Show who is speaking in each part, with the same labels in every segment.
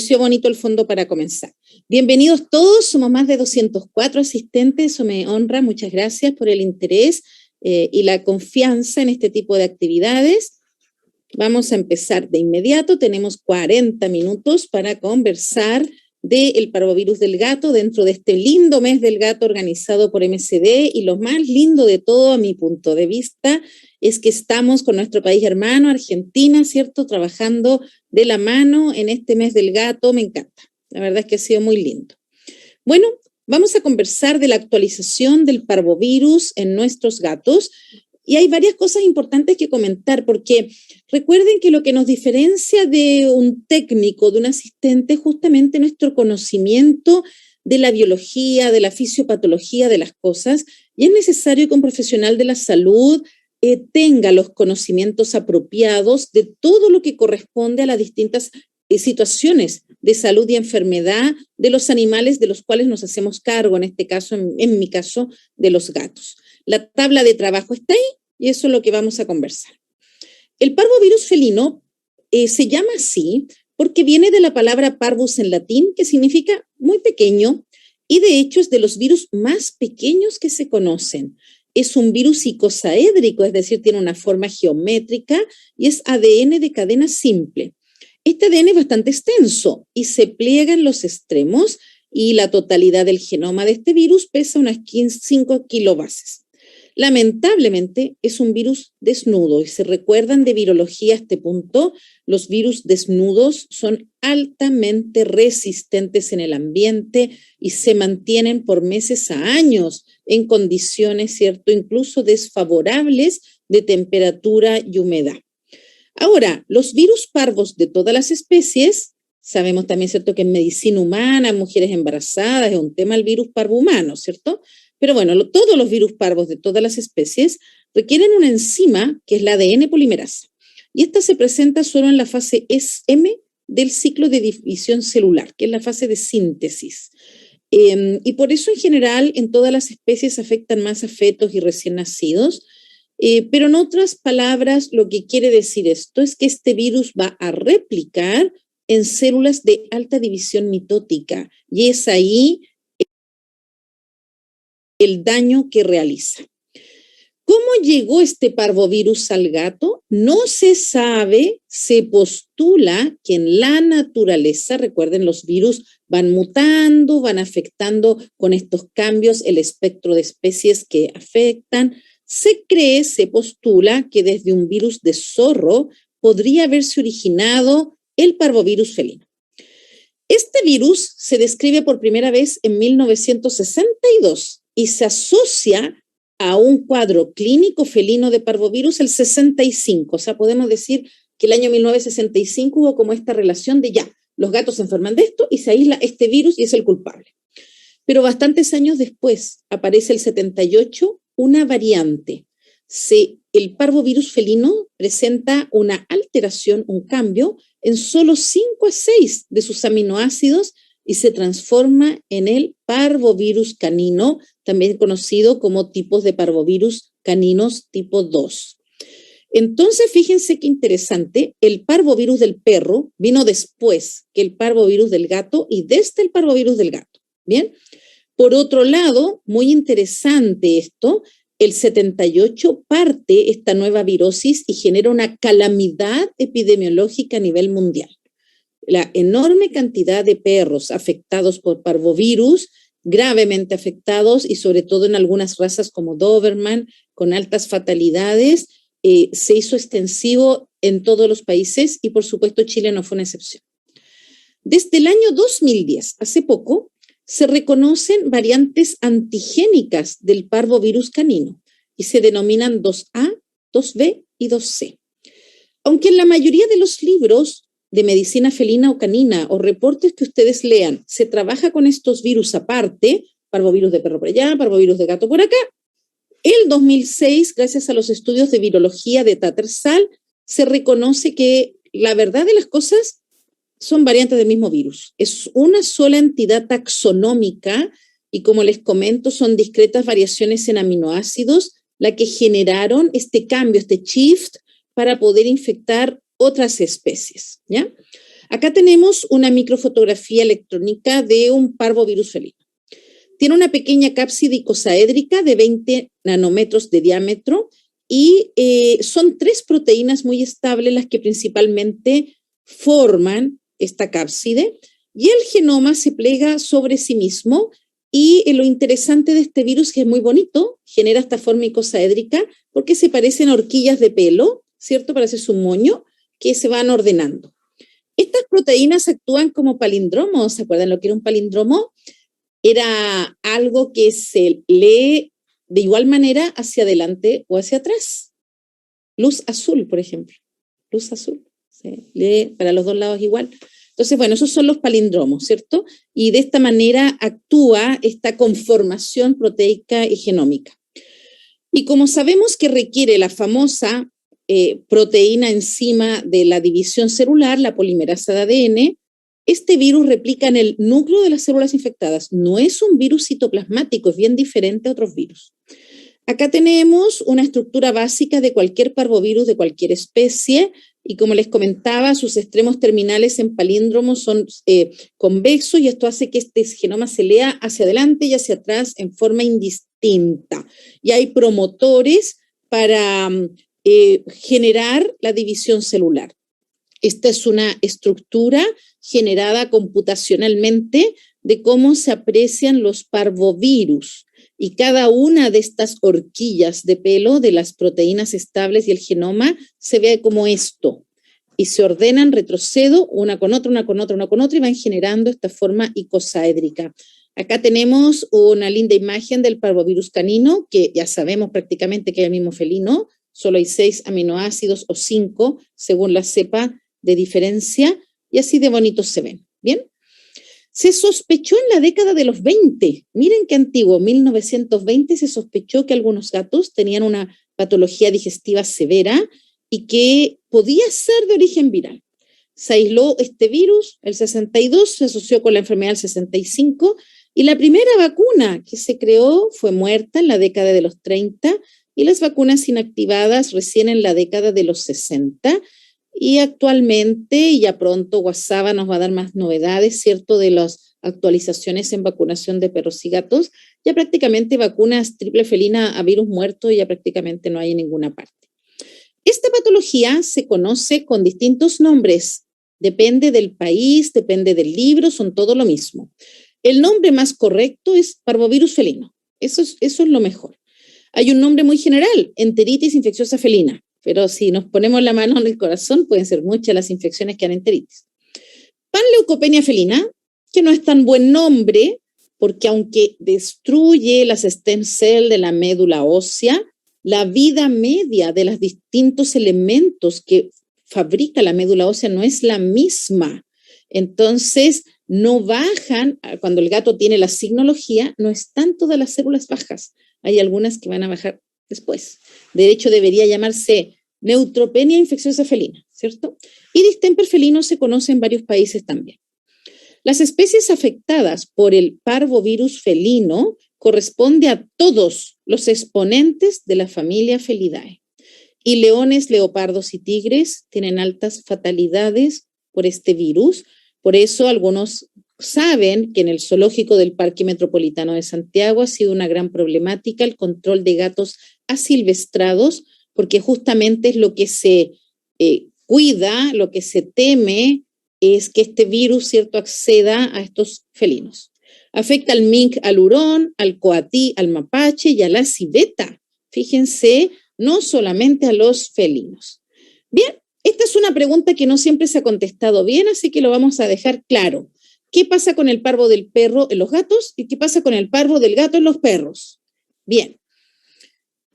Speaker 1: pareció bonito el fondo para comenzar. Bienvenidos todos, somos más de 204 asistentes, eso me honra, muchas gracias por el interés y la confianza en este tipo de actividades. Vamos a empezar de inmediato, tenemos 40 minutos para conversar del parvovirus del gato dentro de este lindo mes del gato organizado por MSD, y lo más lindo de todo a mi punto de vista es que estamos con nuestro país hermano, Argentina, ¿cierto? Trabajando de la mano en este mes del gato, me encanta. La verdad es que ha sido muy lindo. Bueno, vamos a conversar de la actualización del parvovirus en nuestros gatos. Y hay varias cosas importantes que comentar, porque recuerden que lo que nos diferencia de un técnico, de un asistente, es justamente nuestro conocimiento de la biología, de la fisiopatología de las cosas, y es necesario que un profesional de la salud tenga los conocimientos apropiados de todo lo que corresponde a las distintas situaciones de salud y enfermedad de los animales de los cuales nos hacemos cargo, en este caso, en mi caso, de los gatos. La tabla de trabajo está ahí y eso es lo que vamos a conversar. El parvovirus felino se llama así porque viene de la palabra parvus en latín, que significa muy pequeño, y de hecho es de los virus más pequeños que se conocen. Es un virus icosaédrico, es decir, tiene una forma geométrica y es ADN de cadena simple. Este ADN es bastante extenso y se pliega en los extremos, y la totalidad del genoma de este virus pesa unas 5 kilobases. Lamentablemente es un virus desnudo, y se recuerdan de virología a este punto, los virus desnudos son altamente resistentes en el ambiente y se mantienen por meses a años en condiciones, ¿cierto?, incluso desfavorables de temperatura y humedad. Ahora, los virus parvos de todas las especies, sabemos también, ¿cierto?, que en medicina humana, mujeres embarazadas, es un tema el virus parvo humano, ¿cierto? Pero bueno, todos los virus parvos de todas las especies requieren una enzima que es la ADN polimerasa. Y esta se presenta solo en la fase SM del ciclo de división celular, que es la fase de síntesis. Y por eso en general en todas las especies afectan más a fetos y recién nacidos. Pero en otras palabras, lo que quiere decir esto es que este virus va a replicar en células de alta división mitótica, y es ahí el daño que realiza. ¿Cómo llegó este parvovirus al gato? No se sabe, se postula que en la naturaleza, recuerden, los virus van mutando, van afectando con estos cambios el espectro de especies que afectan. Se cree, se postula que desde un virus de zorro podría haberse originado el parvovirus felino. Este virus se describe por primera vez en 1962 y se asocia a un cuadro clínico felino de parvovirus el 65. O sea, podemos decir que el año 1965 hubo como esta relación de ya, los gatos se enferman de esto y se aísla este virus y es el culpable. Pero bastantes años después aparece el 78 una variante. El parvovirus felino presenta una alteración, un cambio en solo 5 a 6 de sus aminoácidos y se transforma en el parvovirus canino, también conocido como tipos de parvovirus caninos tipo 2. Entonces, fíjense qué interesante, el parvovirus del perro vino después que el parvovirus del gato y desde el parvovirus del gato. Bien, por otro lado, muy interesante esto, el 78 parte esta nueva virosis y genera una calamidad epidemiológica a nivel mundial. La enorme cantidad de perros afectados por parvovirus, gravemente afectados, y sobre todo en algunas razas como Doberman, con altas fatalidades, se hizo extensivo en todos los países y por supuesto Chile no fue una excepción. Desde el año 2010, hace poco, se reconocen variantes antigénicas del parvovirus canino y se denominan 2A, 2B y 2C. Aunque en la mayoría de los libros de medicina felina o canina o reportes que ustedes lean, se trabaja con estos virus aparte, parvovirus de perro por allá, parvovirus de gato por acá, el 2006, gracias a los estudios de virología de Tattersall, se reconoce que la verdad de las cosas son variantes del mismo virus. Es una sola entidad taxonómica y, como les comento, son discretas variaciones en aminoácidos la que generaron este cambio, este shift, para poder infectar otras especies, ¿ya? Acá tenemos una microfotografía electrónica de un parvovirus felino. Tiene una pequeña cápside icosaédrica de 20 nanómetros de diámetro y son 3 proteínas muy estables las que principalmente forman esta cápside, y el genoma se plega sobre sí mismo. Y lo interesante de este virus, que es muy bonito, genera esta forma icosaédrica porque se parecen a horquillas de pelo, ¿cierto? Para hacerse un moño, que se van ordenando. Estas proteínas actúan como palíndromos. ¿Se acuerdan lo que era un palíndromo? Era algo que se lee de igual manera hacia adelante o hacia atrás. Luz azul, por ejemplo. Luz azul. Se lee para los dos lados igual. Entonces, bueno, esos son los palíndromos, ¿cierto? Y de esta manera actúa esta conformación proteica y genómica. Y como sabemos que requiere la famosa proteína enzima de la división celular, la polimerasa de ADN, este virus replica en el núcleo de las células infectadas. No es un virus citoplasmático, es bien diferente a otros virus. Acá tenemos una estructura básica de cualquier parvovirus de cualquier especie, y como les comentaba, sus extremos terminales en palíndromos son convexos, y esto hace que este genoma se lea hacia adelante y hacia atrás en forma indistinta. Y hay promotores para generar la división celular. Esta es una estructura generada computacionalmente de cómo se aprecian los parvovirus. Y cada una de estas horquillas de pelo de las proteínas estables y el genoma se ve como esto. Y se ordenan, retrocedo, una con otra, una con otra, una con otra, y van generando esta forma icosaédrica. Acá tenemos una linda imagen del parvovirus canino, que ya sabemos prácticamente que es el mismo felino. Solo hay 6 aminoácidos o 5, según la cepa de diferencia, y así de bonitos se ven. ¿Bien? Se sospechó en la década de los 20, miren qué antiguo, 1920, se sospechó que algunos gatos tenían una patología digestiva severa y que podía ser de origen viral. Se aisló este virus, el 62, se asoció con la enfermedad del 65, y la primera vacuna que se creó fue muerta en la década de los 30, y las vacunas inactivadas recién en la década de los 60, y actualmente, y ya pronto, WhatsApp nos va a dar más novedades, ¿cierto?, de las actualizaciones en vacunación de perros y gatos. Ya prácticamente vacunas triple felina a virus muerto ya prácticamente no hay en ninguna parte. Esta patología se conoce con distintos nombres. Depende del país, depende del libro, son todo lo mismo. El nombre más correcto es parvovirus felino. Eso es lo mejor. Hay un nombre muy general, enteritis infecciosa felina. Pero si nos ponemos la mano en el corazón, pueden ser muchas las infecciones que dan enteritis. Panleucopenia felina, que no es tan buen nombre, porque aunque destruye las stem cells de la médula ósea, la vida media de los distintos elementos que fabrica la médula ósea no es la misma. Entonces, no bajan, cuando el gato tiene la signología, no están todas las células bajas. Hay algunas que van a bajar después. De hecho, debería llamarse neutropenia infecciosa felina, ¿cierto? Y distemper felino se conoce en varios países también. Las especies afectadas por el parvovirus felino corresponde a todos los exponentes de la familia Felidae. Y leones, leopardos y tigres tienen altas fatalidades por este virus. Por eso algunos saben que en el zoológico del Parque Metropolitano de Santiago ha sido una gran problemática el control de gatos asilvestrados, porque justamente es lo que se cuida, lo que se teme es que este virus, ¿cierto?, acceda a estos felinos. Afecta al mink, al hurón, al coatí, al mapache y a la civeta. Fíjense, no solamente a los felinos. Bien, esta es una pregunta que no siempre se ha contestado bien, así que lo vamos a dejar claro. ¿Qué pasa con el parvo del perro en los gatos y qué pasa con el parvo del gato en los perros? Bien,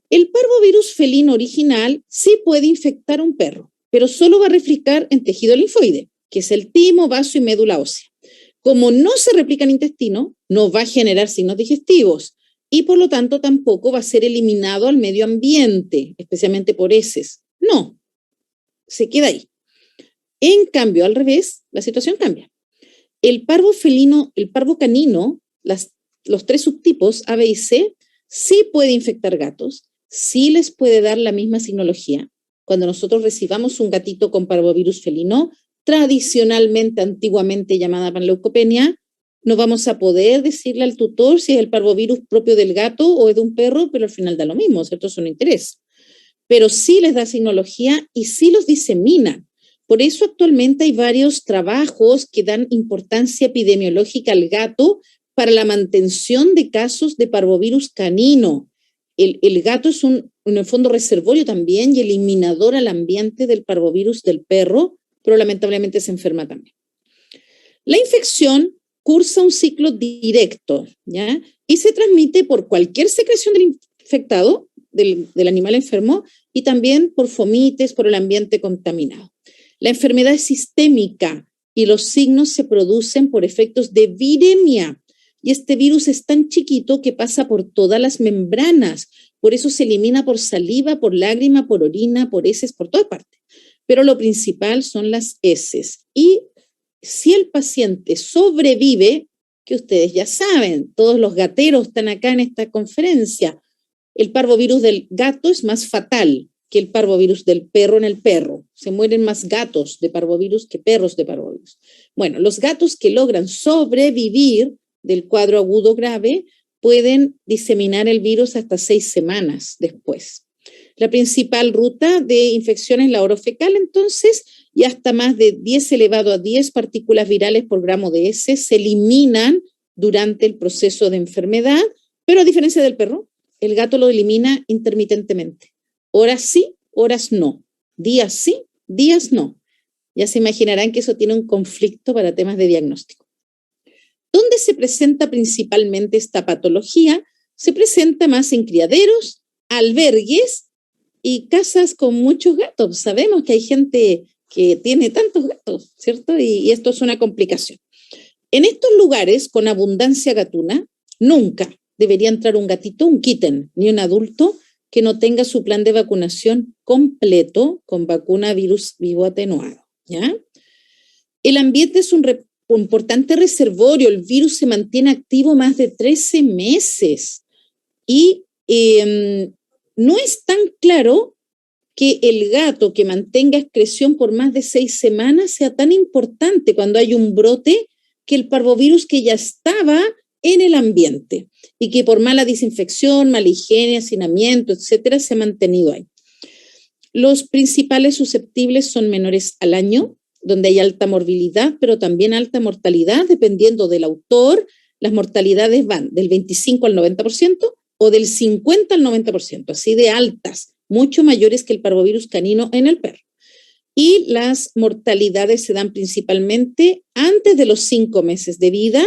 Speaker 1: el parvovirus felino original sí puede infectar a un perro, pero solo va a replicar en tejido linfoide, que es el timo, vaso y médula ósea. Como no se replica en intestino, no va a generar signos digestivos y por lo tanto tampoco va a ser eliminado al medio ambiente, especialmente por heces. No, se queda ahí. En cambio, al revés, la situación cambia. El parvo felino, el parvo canino, los 3 subtipos A, B y C, sí puede infectar gatos, sí les puede dar la misma signología. Cuando nosotros recibamos un gatito con parvovirus felino, tradicionalmente, antiguamente llamada panleucopenia, no vamos a poder decirle al tutor si es el parvovirus propio del gato o es de un perro, pero al final da lo mismo, ¿cierto? Eso no interesa. Pero sí les da signología y sí los disemina. Por eso actualmente hay varios trabajos que dan importancia epidemiológica al gato para la mantención de casos de parvovirus canino. El gato es en el fondo reservorio también y eliminador al ambiente del parvovirus del perro, pero lamentablemente se enferma también. La infección cursa un ciclo directo, ¿ya? Y se transmite por cualquier secreción del infectado, del animal enfermo, y también por fomites, por el ambiente contaminado. La enfermedad es sistémica y los signos se producen por efectos de viremia. Y este virus es tan chiquito que pasa por todas las membranas. Por eso se elimina por saliva, por lágrima, por orina, por heces, por todas partes. Pero lo principal son las heces. Y si el paciente sobrevive, que ustedes ya saben, todos los gateros están acá en esta conferencia, el parvovirus del gato es más fatal que el parvovirus del perro en el perro. Se mueren más gatos de parvovirus que perros de parvovirus. Bueno, los gatos que logran sobrevivir del cuadro agudo grave pueden diseminar el virus hasta 6 semanas después. La principal ruta de infección es la orofecal, entonces, y hasta más de 10 elevado a 10 partículas virales por gramo de heces se eliminan durante el proceso de enfermedad, pero a diferencia del perro, el gato lo elimina intermitentemente. Horas sí, horas no. Días sí, días no. Ya se imaginarán que eso tiene un conflicto para temas de diagnóstico. ¿Dónde se presenta principalmente esta patología? Se presenta más en criaderos, albergues y casas con muchos gatos. Sabemos que hay gente que tiene tantos gatos, ¿cierto? Y esto es una complicación. En estos lugares con abundancia gatuna, nunca debería entrar un gatito, un kitten, ni un adulto que no tenga su plan de vacunación completo con vacuna virus vivo atenuado, ¿ya? El ambiente es un importante reservorio, el virus se mantiene activo más de 13 meses y no es tan claro que el gato que mantenga excreción por más de 6 semanas sea tan importante cuando hay un brote que el parvovirus que ya estaba en el ambiente y que por mala desinfección, mala higiene, hacinamiento, etcétera, se ha mantenido ahí. Los principales susceptibles son menores al año, donde hay alta morbilidad, pero también alta mortalidad, dependiendo del autor. Las mortalidades van del 25 al 90% o del 50 al 90%, así de altas, mucho mayores que el parvovirus canino en el perro. Y las mortalidades se dan principalmente antes de los 5 meses de vida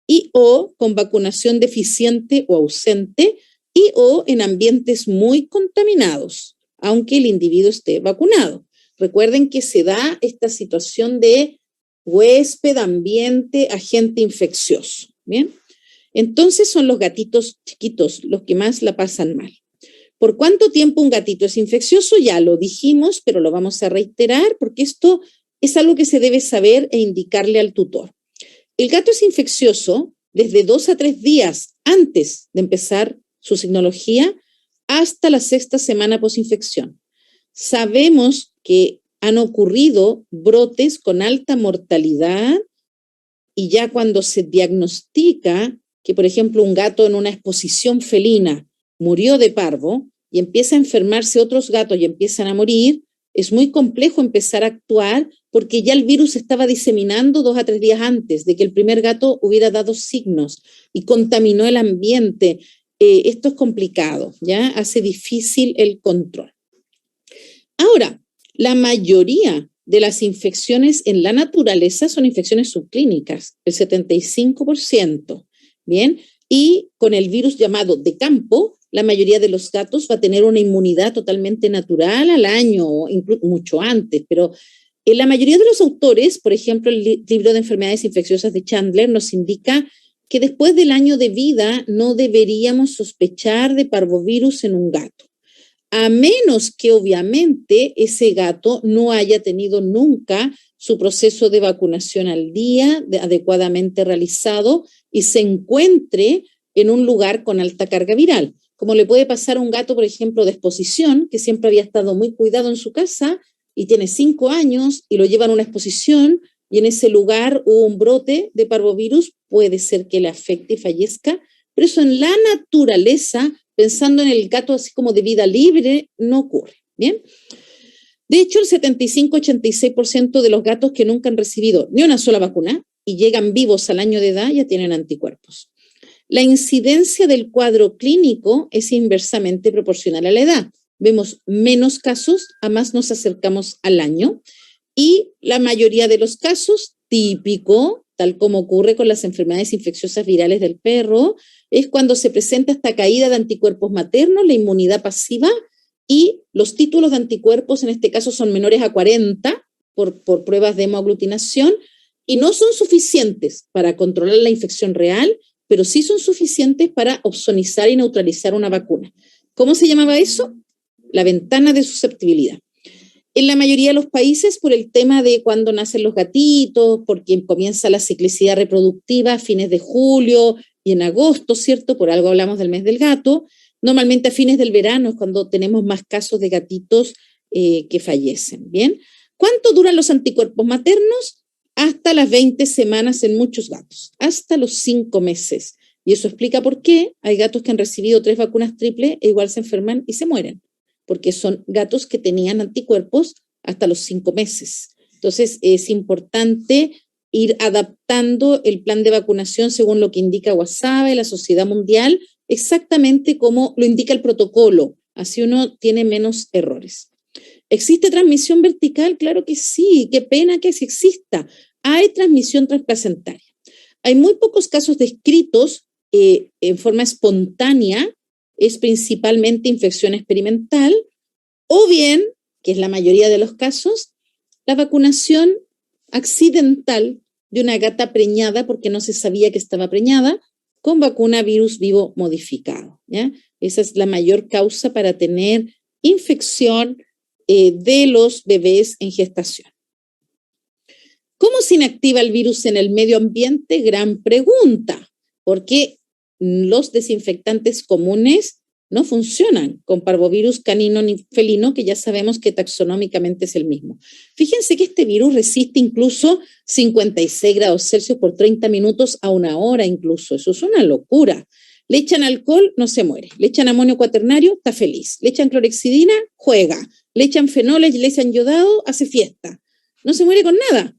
Speaker 1: y o con vacunación deficiente o ausente y o en ambientes muy contaminados, aunque el individuo esté vacunado. Recuerden que se da esta situación de huésped, ambiente, agente infeccioso. ¿Bien? Entonces son los gatitos chiquitos los que más la pasan mal. ¿Por cuánto tiempo un gatito es infeccioso? Ya lo dijimos, pero lo vamos a reiterar porque esto es algo que se debe saber e indicarle al tutor. El gato es infeccioso desde 2 a 3 días antes de empezar su signología hasta la 6ª semana posinfección. Sabemos que han ocurrido brotes con alta mortalidad y ya cuando se diagnostica que, por ejemplo, un gato en una exposición felina murió de parvo y empieza a enfermarse otros gatos y empiezan a morir, es muy complejo empezar a actuar porque ya el virus estaba diseminando 2 a 3 días antes de que el primer gato hubiera dado signos y contaminó el ambiente. Esto es complicado, ¿ya? Hace difícil el control. Ahora, la mayoría de las infecciones en la naturaleza son infecciones subclínicas, el 75%, ¿bien? Y con el virus llamado de campo, la mayoría de los gatos va a tener una inmunidad totalmente natural al año, mucho antes, pero la mayoría de los autores, por ejemplo, el libro de enfermedades infecciosas de Chandler nos indica que después del año de vida no deberíamos sospechar de parvovirus en un gato, a menos que obviamente ese gato no haya tenido nunca su proceso de vacunación al día, adecuadamente realizado y se encuentre en un lugar con alta carga viral. Como le puede pasar a un gato, por ejemplo, de exposición, que siempre había estado muy cuidado en su casa y tiene 5 años y lo llevan a una exposición y en ese lugar hubo un brote de parvovirus, puede ser que le afecte y fallezca, pero eso en la naturaleza, pensando en el gato así como de vida libre, no ocurre. ¿Bien? De hecho, el 75-86% de los gatos que nunca han recibido ni una sola vacuna y llegan vivos al año de edad ya tienen anticuerpos. La incidencia del cuadro clínico es inversamente proporcional a la edad. Vemos menos casos a más nos acercamos al año y la mayoría de los casos, típico, tal como ocurre con las enfermedades infecciosas virales del perro, es cuando se presenta esta caída de anticuerpos maternos, la inmunidad pasiva, y los títulos de anticuerpos en este caso son menores a 40 por pruebas de hemoaglutinación y no son suficientes para controlar la infección real, pero sí son suficientes para opsonizar y neutralizar una vacuna. ¿Cómo se llamaba eso? La ventana de susceptibilidad. En la mayoría de los países, por el tema de cuando nacen los gatitos, porque comienza la ciclicidad reproductiva a fines de julio y en agosto, ¿cierto? Por algo hablamos del mes del gato. Normalmente a fines del verano es cuando tenemos más casos de gatitos que fallecen, ¿bien? ¿Cuánto duran los anticuerpos maternos? Hasta las 20 semanas en muchos gatos, hasta los 5 meses. Y eso explica por qué hay gatos que han recibido 3 vacunas triple e igual se enferman y se mueren, porque son gatos que tenían anticuerpos hasta los 5 meses. Entonces es importante ir adaptando el plan de vacunación según lo que indica WASABE, la Sociedad Mundial, exactamente como lo indica el protocolo, así uno tiene menos errores. ¿Existe transmisión vertical? Claro que sí, qué pena que sí exista. Hay transmisión transplacentaria. Hay muy pocos casos descritos en forma espontánea, es principalmente infección experimental, o bien, que es la mayoría de los casos, la vacunación accidental de una gata preñada porque no se sabía que estaba preñada con vacuna virus vivo modificado, ¿ya? Esa es la mayor causa para tener infección de los bebés en gestación. ¿Cómo se inactiva el virus en el medio ambiente? Gran pregunta, porque los desinfectantes comunes no funcionan con parvovirus canino ni felino, que ya sabemos que taxonómicamente es el mismo. Fíjense que este virus resiste incluso 56 grados Celsius por 30 minutos a 1 hora incluso. Eso es una locura. Le echan alcohol, no se muere. Le echan amonio cuaternario, está feliz. Le echan clorexidina, juega. Le echan fenoles, le echan yodado, hace fiesta. No se muere con nada.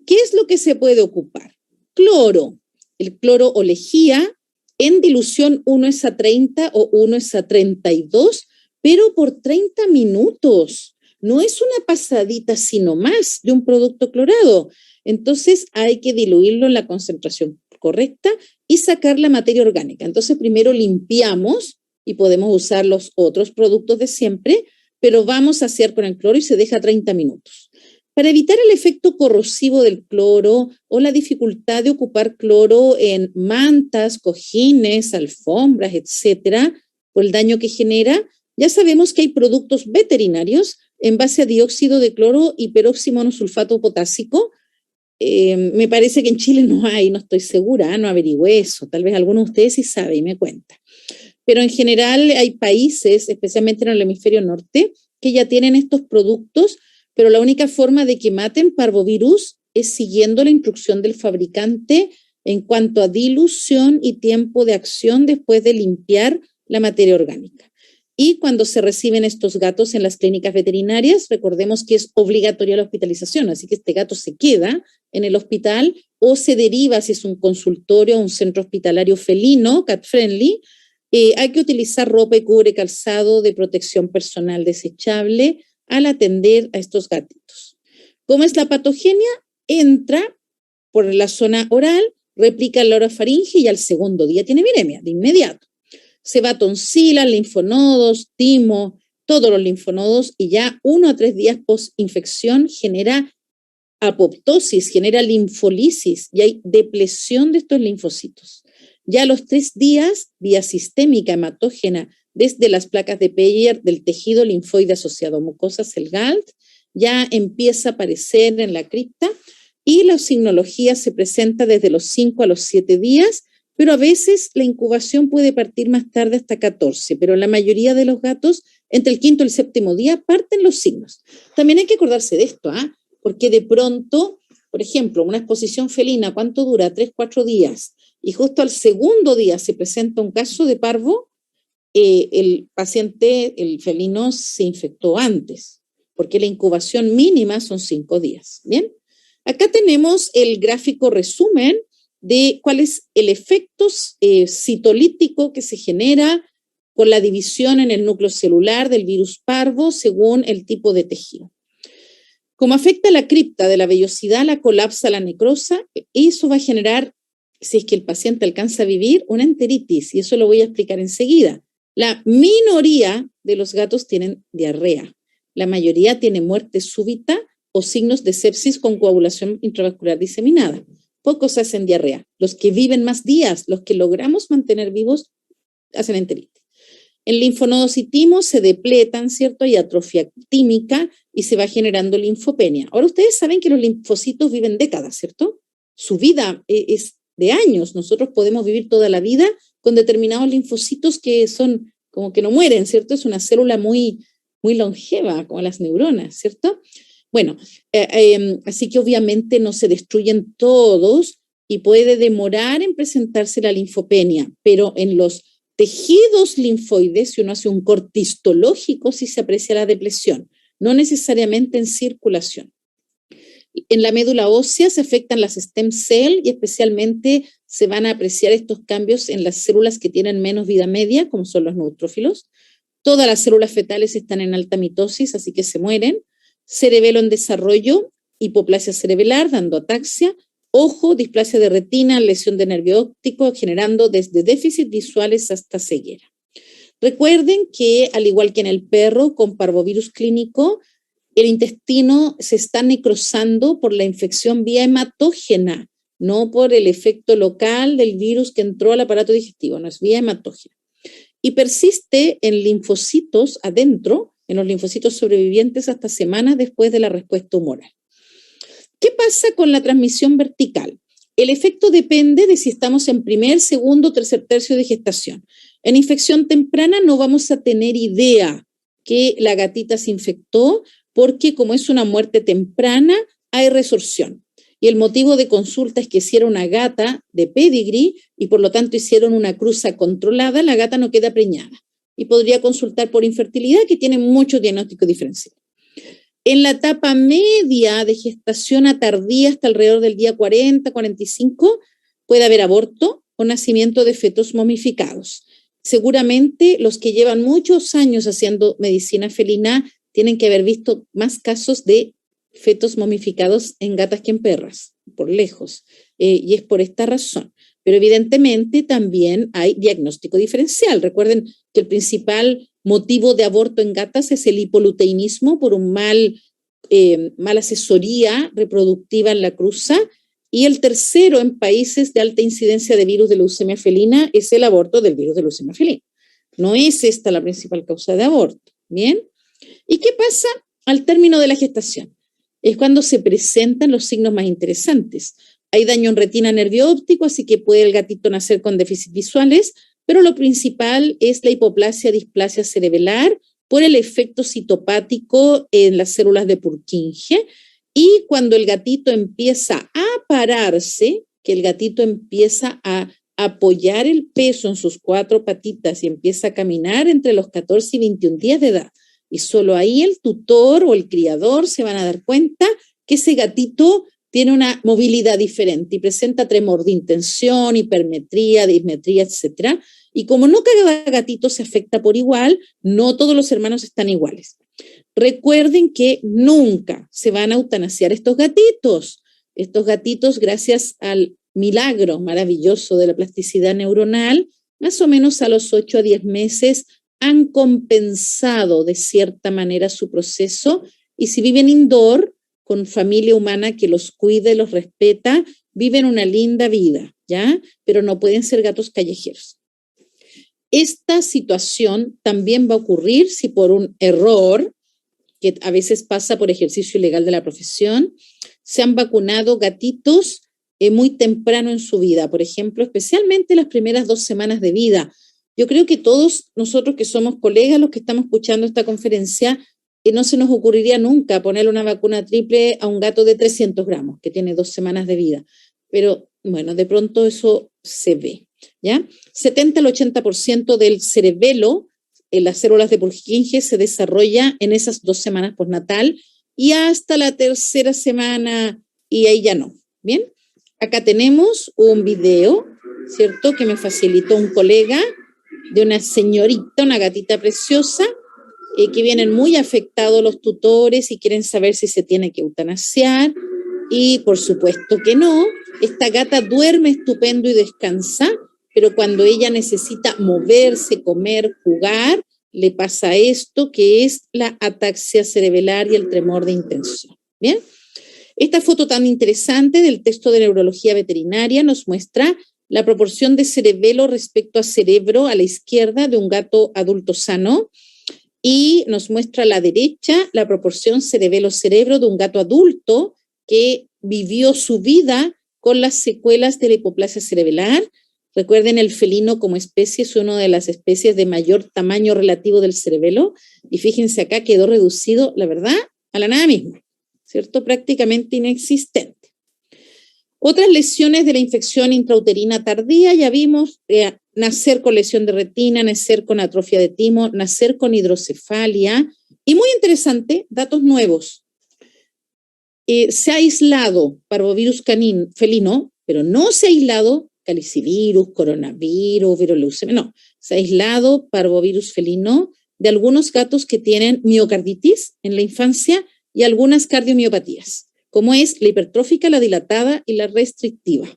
Speaker 1: ¿Qué es lo que se puede ocupar? Cloro. El cloro o lejía en dilución 1:30 o 1:32, pero por 30 minutos. No es una pasadita, sino más de un producto clorado. Entonces hay que diluirlo en la concentración correcta y sacar la materia orgánica. Entonces primero limpiamos y podemos usar los otros productos de siempre, pero vamos a hacer con el cloro y se deja 30 minutos. Para evitar el efecto corrosivo del cloro o la dificultad de ocupar cloro en mantas, cojines, alfombras, etcétera, por el daño que genera, ya sabemos que hay productos veterinarios en base a dióxido de cloro y peroximonosulfato potásico. Me parece que en Chile no hay, no estoy segura, no averigüé eso. Tal vez alguno de ustedes sí sabe y me cuenta. Pero en general hay países, especialmente en el hemisferio norte, que ya tienen estos productos, pero la única forma de que maten parvovirus es siguiendo la instrucción del fabricante en cuanto a dilución y tiempo de acción después de limpiar la materia orgánica. Y cuando se reciben estos gatos en las clínicas veterinarias, recordemos que es obligatoria la hospitalización, así que este gato se queda en el hospital o se deriva, si es un consultorio o un centro hospitalario felino, cat friendly. Hay que utilizar ropa y cubre calzado de protección personal desechable al atender a estos gatitos. ¿Cómo es la patogenia? Entra por la zona oral, replica en la orofaringe y al segundo día tiene viremia, de inmediato. Se va a tonsila, linfonodos, timo, todos los linfonodos y ya 1 a 3 días post-infección genera apoptosis, genera linfolisis y hay depresión de estos linfocitos. Ya a los 3 días, vía sistémica hematógena, desde las placas de Peyer del tejido linfoide asociado a mucosas, el GALT, ya empieza a aparecer en la cripta y la signología se presenta desde los 5 a los 7 días, pero a veces la incubación puede partir más tarde hasta 14, pero la mayoría de los gatos Entre el quinto y el séptimo día parten los signos. También hay que acordarse de esto, porque de pronto, por ejemplo, una exposición felina, ¿cuánto dura? 3, 4 días. Y justo al segundo día se presenta un caso de parvo, el paciente, el felino, se infectó antes, porque la incubación mínima son 5 días. Bien, acá tenemos el gráfico resumen de cuál es el efecto citolítico que se genera con la división en el núcleo celular del virus parvo según el tipo de tejido. Como afecta la cripta de la vellosidad, la colapsa, la necrosa, eso va a generar, si es que el paciente alcanza a vivir, una enteritis, y eso lo voy a explicar enseguida. La minoría de los gatos tienen diarrea. La mayoría tiene muerte súbita o signos de sepsis con coagulación intravascular diseminada. Pocos hacen diarrea. Los que viven más días, los que logramos mantener vivos, hacen enteritis. En linfonodos y timos se depletan, ¿cierto? Hay atrofia tímica y se va generando linfopenia. Ahora ustedes saben que los linfocitos viven décadas, ¿cierto? Su vida es de años. Nosotros podemos vivir toda la vida con determinados linfocitos que son como que no mueren, ¿cierto? Es una célula muy, muy longeva, como las neuronas, ¿cierto? Bueno, así que obviamente no se destruyen todos y puede demorar en presentarse la linfopenia, pero en los tejidos linfoides, si uno hace un corte histológico, sí se aprecia la depresión, no necesariamente en circulación. En la médula ósea se afectan las stem cell y especialmente se van a apreciar estos cambios en las células que tienen menos vida media, como son los neutrófilos. Todas las células fetales están en alta mitosis, así que se mueren. Cerebelo en desarrollo, hipoplasia cerebelar, dando ataxia. Ojo, displasia de retina, lesión de nervio óptico, generando desde déficit visuales hasta ceguera. Recuerden que, al igual que en el perro con parvovirus clínico, el intestino se está necrosando por la infección vía hematógena, no por el efecto local del virus que entró al aparato digestivo, no es vía hematógena. Y persiste en linfocitos adentro, en los linfocitos sobrevivientes hasta semanas después de la respuesta humoral. ¿Qué pasa con la transmisión vertical? El efecto depende de si estamos en primer, segundo, tercer tercio de gestación. En infección temprana no vamos a tener idea que la gatita se infectó porque como es una muerte temprana, hay resorción. Y el motivo de consulta es que si era una gata de pedigree y por lo tanto hicieron una cruza controlada, la gata no queda preñada. Y podría consultar por infertilidad, que tiene muchos diagnósticos diferenciales. En la etapa media de gestación a tardía, hasta alrededor del día 40, 45, puede haber aborto o nacimiento de fetos momificados. Seguramente los que llevan muchos años haciendo medicina felina tienen que haber visto más casos de fetos momificados en gatas que en perras, por lejos, y es por esta razón. Pero evidentemente también hay diagnóstico diferencial. Recuerden que el principal motivo de aborto en gatas es el hipoliuteinismo por un mala asesoría reproductiva en la cruza, y el tercero en países de alta incidencia de virus de leucemia felina es el aborto del virus de leucemia felina. No es esta la principal causa de aborto. ¿Bien? ¿Y qué pasa al término de la gestación? Es cuando se presentan los signos más interesantes. Hay daño en retina nervio óptico, así que puede el gatito nacer con déficits visuales, pero lo principal es la hipoplasia, displasia cerebelar por el efecto citopático en las células de Purkinje. Y cuando el gatito empieza a pararse, que el gatito empieza a apoyar el peso en sus 4 patitas y empieza a caminar entre los 14 y 21 días de edad. Y solo ahí el tutor o el criador se van a dar cuenta que ese gatito tiene una movilidad diferente y presenta tremor de intención, hipermetría, dismetría, etc. Y como no cada gatito se afecta por igual, no todos los hermanos están iguales. Recuerden que nunca se van a eutanasiar estos gatitos. Estos gatitos, gracias al milagro maravilloso de la plasticidad neuronal, más o menos a los 8 a 10 meses han compensado de cierta manera su proceso, y si viven indoor, con familia humana que los cuida y los respeta, viven una linda vida, ¿ya? Pero no pueden ser gatos callejeros. Esta situación también va a ocurrir si por un error, que a veces pasa por ejercicio ilegal de la profesión, se han vacunado gatitos muy temprano en su vida, por ejemplo, especialmente las primeras 2 semanas de vida. yo creo que todos nosotros que somos colegas, los que estamos escuchando esta conferencia, no se nos ocurriría nunca ponerle una vacuna triple a un gato de 300 gramos, que tiene 2 semanas de vida. Pero bueno, de pronto eso se ve, ¿ya? 70 al 80% del cerebelo, en las células de Purkinje, se desarrolla en esas 2 semanas postnatal y hasta la 3.ª semana, y ahí ya no. Bien, acá tenemos un video, ¿cierto?, que me facilitó un colega de una señorita, una gatita preciosa, que vienen muy afectados los tutores y quieren saber si se tiene que eutanasiar. Y por supuesto que no. Esta gata duerme estupendo y descansa, pero cuando ella necesita moverse, comer, jugar, le pasa esto, que es la ataxia cerebelar y el tremor de intención. Bien, esta foto tan interesante del texto de neurología veterinaria nos muestra la proporción de cerebelo respecto a cerebro a la izquierda de un gato adulto sano, y nos muestra a la derecha la proporción cerebelo-cerebro de un gato adulto que vivió su vida con las secuelas de la hipoplasia cerebelar. Recuerden, el felino como especie es una de las especies de mayor tamaño relativo del cerebelo, y fíjense acá quedó reducido, la verdad, a la nada misma, ¿cierto? Prácticamente inexistente. Otras lesiones de la infección intrauterina tardía, ya vimos, nacer con lesión de retina, nacer con atrofia de timo, nacer con hidrocefalia, y muy interesante, datos nuevos. Se ha aislado parvovirus felino, pero no se ha aislado calicivirus, coronavirus, viroleucemia, no, se ha aislado parvovirus felino de algunos gatos que tienen miocarditis en la infancia y algunas cardiomiopatías, como es la hipertrófica, la dilatada y la restrictiva.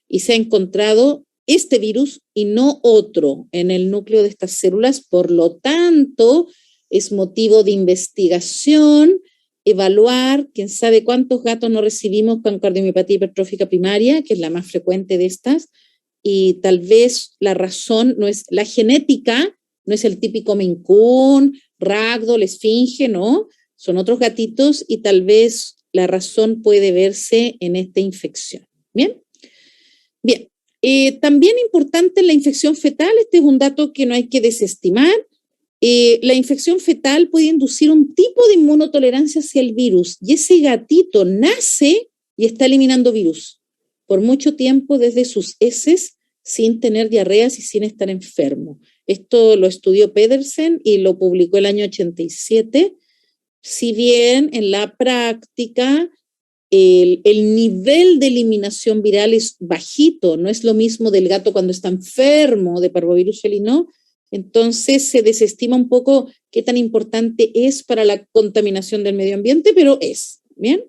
Speaker 1: Y se ha encontrado este virus y no otro en el núcleo de estas células, por lo tanto, es motivo de investigación, evaluar, quién sabe cuántos gatos no recibimos con cardiomiopatía hipertrófica primaria, que es la más frecuente de estas, y tal vez la razón no es la genética, no es el típico Maine Coon, Ragdoll, Esfinge, no, son otros gatitos, y tal vez la razón puede verse en esta infección. Bien, bien. También importante en la infección fetal, este es un dato que no hay que desestimar. La infección fetal puede inducir un tipo de inmunotolerancia hacia el virus, y ese gatito nace y está eliminando virus por mucho tiempo desde sus heces, sin tener diarreas y sin estar enfermo. Esto lo estudió Pedersen y lo publicó el año 87. Si bien en la práctica el nivel de eliminación viral es bajito, no es lo mismo del gato cuando está enfermo de parvovirus felino, entonces se desestima un poco qué tan importante es para la contaminación del medio ambiente, pero es, ¿bien?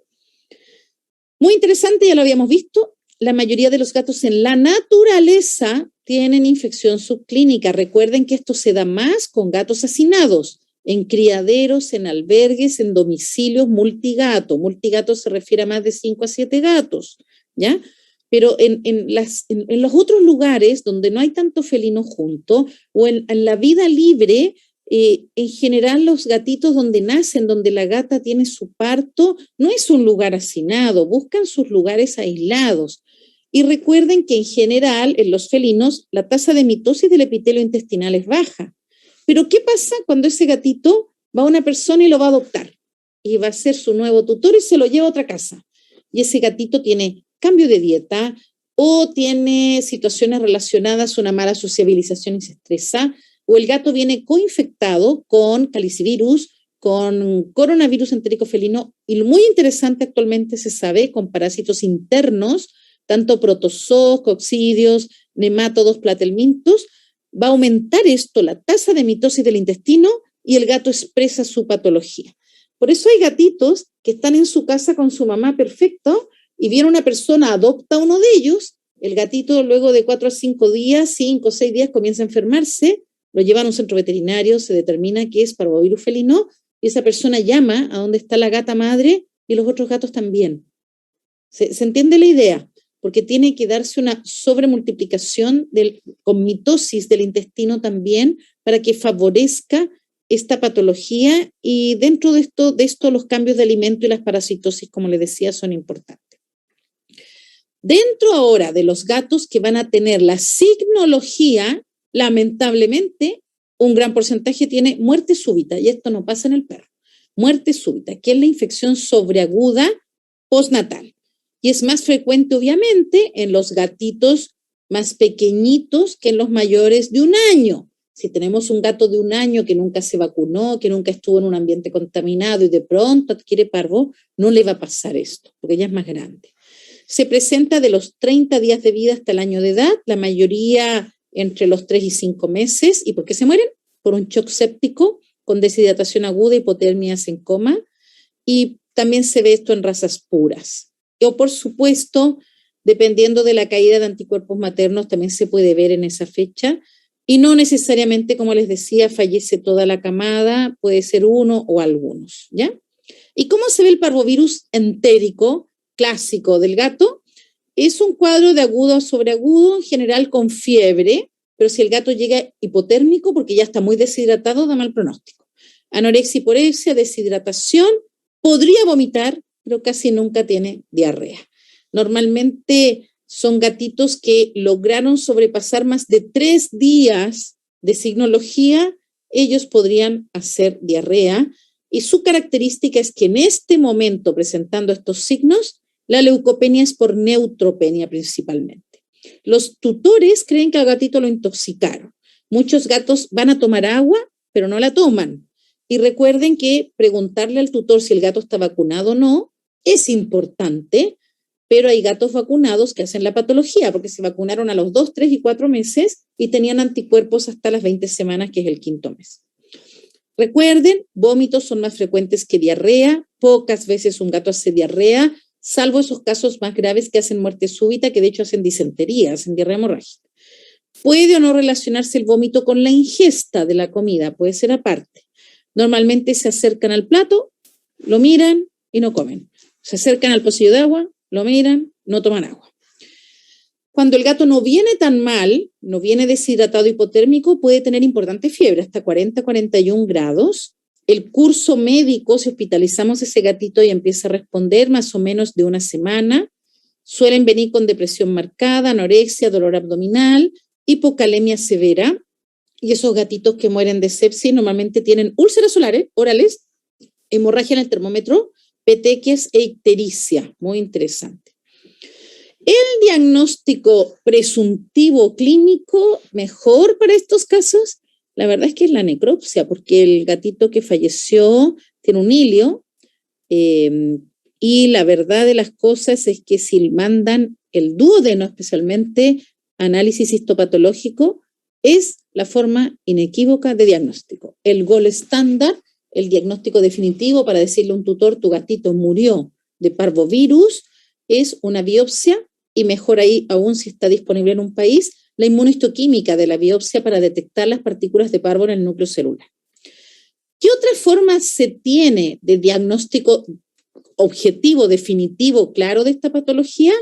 Speaker 1: Muy interesante, ya lo habíamos visto, la mayoría de los gatos en la naturaleza tienen infección subclínica. Recuerden que esto se da más con gatos hacinados, en criaderos, en albergues, en domicilios multigato. Multigato se refiere a más de 5 a 7 gatos, ¿ya? Pero en los otros lugares donde no hay tanto felino junto, o en la vida libre, en general los gatitos donde nacen, donde la gata tiene su parto, no es un lugar hacinado, buscan sus lugares aislados. Y recuerden que en general en los felinos la tasa de mitosis del epitelio intestinal es baja. Pero ¿qué pasa cuando ese gatito va a una persona y lo va a adoptar? Y va a ser su nuevo tutor y se lo lleva a otra casa. Y ese gatito tiene cambio de dieta o tiene situaciones relacionadas a una mala sociabilización y se estresa, o el gato viene coinfectado con calicivirus, con coronavirus entérico felino, y lo muy interesante actualmente se sabe con parásitos internos, tanto protozoos, coccidios, nemátodos, platelmintos, va a aumentar esto, la tasa de mitosis del intestino, y el gato expresa su patología. Por eso hay gatitos que están en su casa con su mamá perfecto, y viene una persona, adopta uno de ellos, el gatito luego de 4 a 5 días, 5 o 6 días comienza a enfermarse, lo llevan a un centro veterinario, se determina que es parvovirus felino, y esa persona llama a donde está la gata madre y los otros gatos también. ¿Se entiende la idea? Porque tiene que darse una sobremultiplicación con mitosis del intestino también para que favorezca esta patología, y dentro de esto los cambios de alimento y las parasitosis, como les decía, son importantes. Dentro ahora de los gatos que van a tener la signología Lamentablemente, un gran porcentaje tiene muerte súbita, y esto no pasa en el perro. Muerte súbita, que es la infección sobreaguda postnatal. Y es más frecuente, obviamente, en los gatitos más pequeñitos que en los mayores de 1 año. Si tenemos un gato de 1 año que nunca se vacunó, que nunca estuvo en un ambiente contaminado y de pronto adquiere parvo, no le va a pasar esto, porque ya es más grande. Se presenta de los 30 días de vida hasta el año de edad, la mayoría entre los 3 y 5 meses. ¿Y por qué se mueren? Por un shock séptico, con deshidratación aguda, hipotermias en coma, y también se ve esto en razas puras. O por supuesto, dependiendo de la caída de anticuerpos maternos, también se puede ver en esa fecha, y no necesariamente, como les decía, fallece toda la camada, puede ser uno o algunos, ¿ya? ¿Y cómo se ve el parvovirus entérico clásico del gato? Es un cuadro de agudo a sobreagudo, en general con fiebre, pero si el gato llega hipotérmico, porque ya está muy deshidratado, da mal pronóstico. Anorexia, hiporexia, deshidratación, podría vomitar, pero casi nunca tiene diarrea. Normalmente son gatitos que lograron sobrepasar más de 3 días de signología, ellos podrían hacer diarrea, y su característica es que en este momento, presentando estos signos, la leucopenia es por neutropenia principalmente. Los tutores creen que al gatito lo intoxicaron. Muchos gatos van a tomar agua, pero no la toman. Y recuerden que preguntarle al tutor si el gato está vacunado o no es importante, pero hay gatos vacunados que hacen la patología, porque se vacunaron a los 2, 3 y 4 meses y tenían anticuerpos hasta las 20 semanas, que es el 5.º mes. Recuerden, vómitos son más frecuentes que diarrea, pocas veces un gato hace diarrea, salvo esos casos más graves que hacen muerte súbita, que de hecho hacen disentería, hacen diarrea hemorrágica. Puede o no relacionarse el vómito con la ingesta de la comida, puede ser aparte. Normalmente se acercan al plato, lo miran y no comen. Se acercan al pocillo de agua, lo miran, no toman agua. Cuando el gato no viene tan mal, no viene deshidratado hipotérmico, puede tener importante fiebre, hasta 40, 41 grados. El curso médico, si hospitalizamos a ese gatito y empieza a responder, más o menos de 1 semana. Suelen venir con depresión marcada, anorexia, dolor abdominal, hipocalemia severa. Y esos gatitos que mueren de sepsis normalmente tienen úlceras orales, hemorragia en el termómetro, petequias e ictericia. Muy interesante. El diagnóstico presuntivo clínico mejor para estos casos, la verdad es que es la necropsia, porque el gatito que falleció tiene un hilio, y la verdad de las cosas es que si mandan el duodeno, especialmente análisis histopatológico, es la forma inequívoca de diagnóstico. El gold estándar, el diagnóstico definitivo para decirle a un tutor, tu gatito murió de parvovirus, es una biopsia, y mejor ahí aún si está disponible en un país, la inmunohistoquímica de la biopsia para detectar las partículas de parvo en el núcleo celular. ¿Qué otra forma se tiene de diagnóstico objetivo, definitivo, claro de esta patología?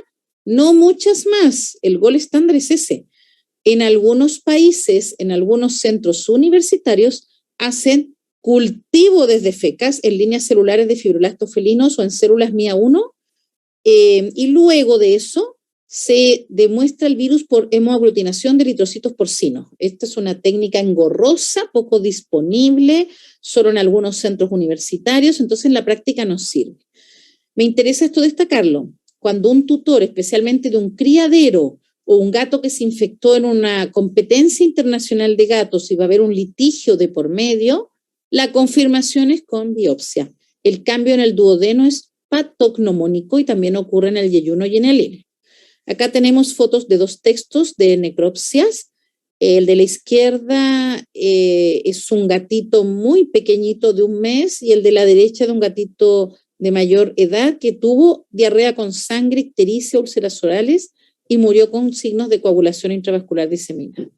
Speaker 1: No muchas más. El gold estándar es ese. En algunos países, en algunos centros universitarios, hacen cultivo desde fecas en líneas celulares de fibroblastos felinos o en células MIA1, y luego de eso se demuestra el virus por hemoaglutinación de eritrocitos porcinos. Esta es una técnica engorrosa, poco disponible, solo en algunos centros universitarios, entonces en la práctica no sirve. Me interesa esto destacarlo. Cuando un tutor, especialmente de un criadero o un gato que se infectó en una competencia internacional de gatos y va a haber un litigio de por medio, la confirmación es con biopsia. El cambio en el duodeno es patognomónico y también ocurre en el yeyuno y en el hilo. Acá tenemos fotos de 2 textos de necropsias. El de la izquierda es un gatito muy pequeñito de 1 mes y el de la derecha de un gatito de mayor edad que tuvo diarrea con sangre, ictericia, úlceras orales y murió con signos de coagulación intravascular diseminada.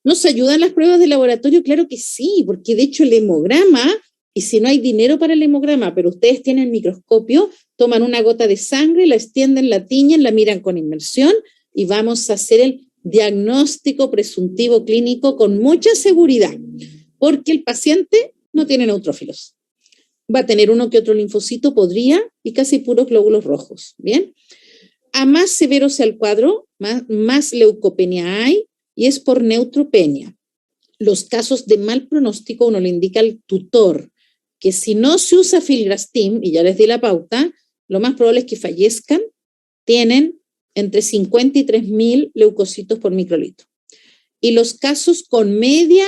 Speaker 1: ¿Nos ayudan las pruebas de laboratorio? Claro que sí, porque de hecho el hemograma, y si no hay dinero para el hemograma, pero ustedes tienen microscopio, toman una gota de sangre, la extienden, la tiñen, la miran con inmersión y vamos a hacer el diagnóstico presuntivo clínico con mucha seguridad, porque el paciente no tiene neutrófilos. Va a tener uno que otro linfocito, podría, y casi puros glóbulos rojos, ¿bien? A más severo sea el cuadro, más leucopenia hay, y es por neutropenia. Los casos de mal pronóstico uno le indica al tutor que si no se usa filgrastim, y ya les di la pauta, lo más probable es que fallezcan. Tienen entre 50 y 3.000 leucocitos por microlitro. Y los casos con media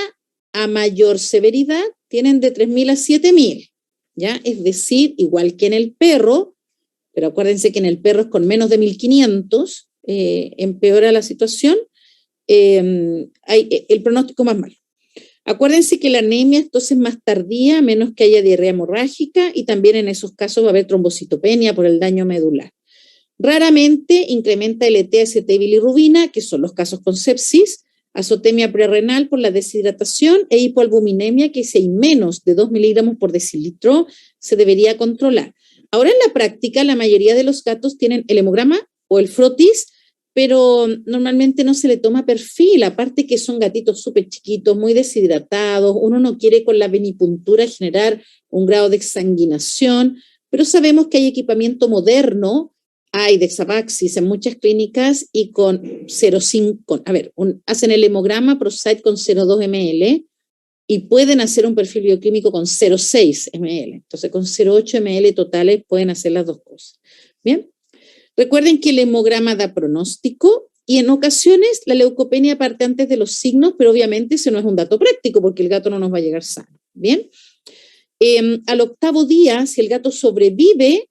Speaker 1: a mayor severidad tienen de 3.000 a 7.000, ¿ya? Es decir, igual que en el perro, pero acuérdense que en el perro es con menos de 1.500, empeora la situación, hay el pronóstico más malo. Acuérdense que la anemia entonces es más tardía, a menos que haya diarrea hemorrágica, y también en esos casos va a haber trombocitopenia por el daño medular. Raramente incrementa el ET-AST y bilirrubina, que son los casos con sepsis, azotemia prerrenal por la deshidratación e hipoalbuminemia, que si hay menos de 2 miligramos por decilitro se debería controlar. Ahora en la práctica la mayoría de los gatos tienen el hemograma o el frotis, pero normalmente no se le toma perfil, aparte que son gatitos súper chiquitos, muy deshidratados, uno no quiere con la venipuntura generar un grado de exsanguinación, pero sabemos que hay equipamiento moderno, hay Dexapaxis en muchas clínicas y con 0,5, hacen el hemograma ProCyte con 0,2 ml y pueden hacer un perfil bioquímico con 0,6 ml. Entonces con 0,8 ml totales pueden hacer las dos cosas. Bien. Recuerden que el hemograma da pronóstico y en ocasiones la leucopenia parte antes de los signos, pero obviamente ese no es un dato práctico porque el gato no nos va a llegar sano. Bien. Al 8º día, si el gato sobrevive,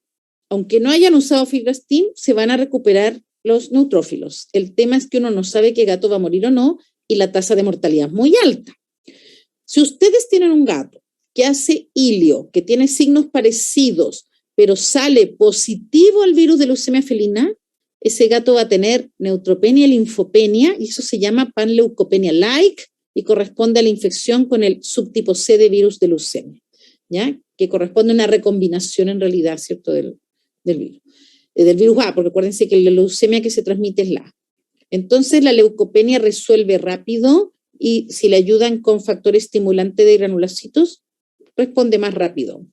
Speaker 1: aunque no hayan usado filgrastim, se van a recuperar los neutrófilos. El tema es que uno no sabe qué gato va a morir o no y la tasa de mortalidad es muy alta. Si ustedes tienen un gato que hace ilio, que tiene signos parecidos, pero sale positivo al virus de leucemia felina, ese gato va a tener neutropenia y linfopenia, y eso se llama panleucopenia-like, y corresponde a la infección con el subtipo C de virus de leucemia, ¿ya? Que corresponde a una recombinación en realidad, ¿cierto?, del virus A, porque acuérdense que la leucemia que se transmite es la A. Entonces la leucopenia resuelve rápido y si le ayudan con factor estimulante de granulocitos, responde más rápido.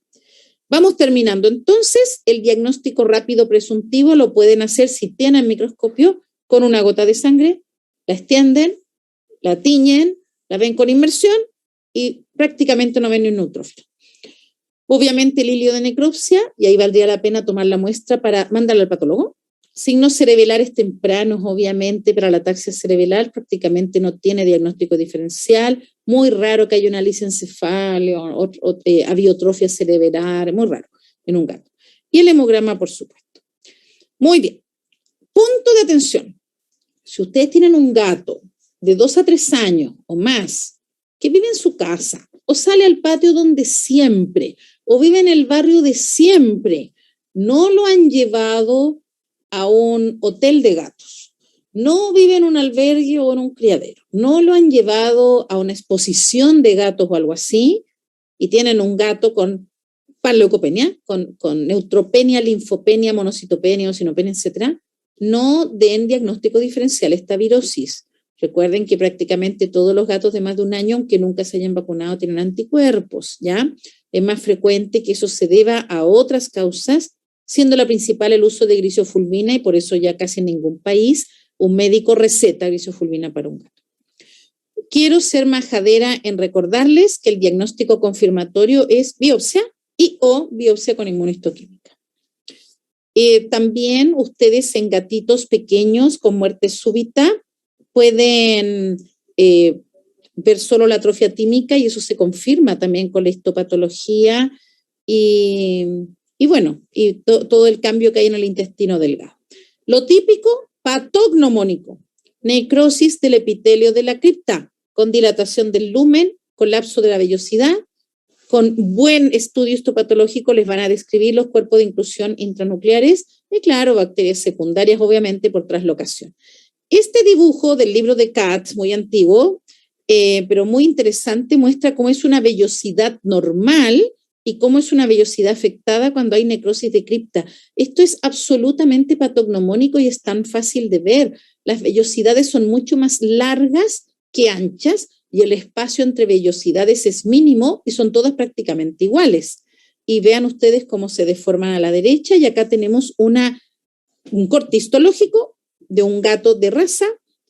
Speaker 1: Vamos terminando. Entonces, el diagnóstico rápido presuntivo lo pueden hacer si tienen microscopio con una gota de sangre, la extienden, la tiñen, la ven con inmersión y prácticamente no ven ni un neutrófilo. Obviamente el hilio de necropsia, y ahí valdría la pena tomar la muestra para mandarla al patólogo. Signos cerebelares tempranos, obviamente, para la ataxia cerebral prácticamente no tiene diagnóstico diferencial, muy raro que haya una lisencefalia o aviotrofia cerebral, muy raro en un gato. Y el hemograma, por supuesto. Muy bien. Punto de atención. Si ustedes tienen un gato de 2 a 3 años o más que vive en su casa o sale al patio donde siempre o vive en el barrio de siempre, no lo han llevado a un hotel de gatos, no vive en un albergue o en un criadero, no lo han llevado a una exposición de gatos o algo así, y tienen un gato con panleucopenia, con neutropenia, linfopenia, monocitopenia, eosinopenia, etc., no den diagnóstico diferencial esta virosis. Recuerden que prácticamente todos los gatos de más de un año, aunque nunca se hayan vacunado, tienen anticuerpos, ¿ya? Es más frecuente que eso se deba a otras causas, siendo la principal el uso de grisofulvina, y por eso ya casi en ningún país un médico receta grisofulvina para un gato. Quiero ser majadera en recordarles que el diagnóstico confirmatorio es biopsia y o biopsia con inmunohistoquímica. También ustedes en gatitos pequeños con muerte súbita pueden ver solo la atrofia tímica y eso se confirma también con la histopatología y bueno, todo el cambio que hay en el intestino delgado. Lo típico, patognomónico, necrosis del epitelio de la cripta, con dilatación del lumen, colapso de la vellosidad. Con buen estudio histopatológico les van a describir los cuerpos de inclusión intranucleares y, claro, bacterias secundarias, obviamente, por traslocación. Este dibujo del libro de Katz, muy antiguo, pero muy interesante, muestra cómo es una vellosidad normal y cómo es una vellosidad afectada cuando hay necrosis de cripta. Esto es absolutamente patognomónico y es tan fácil de ver. Las vellosidades son mucho más largas que anchas y el espacio entre vellosidades es mínimo y son todas prácticamente iguales. Y vean ustedes cómo se deforman a la derecha y acá tenemos un corte histológico de un gato de raza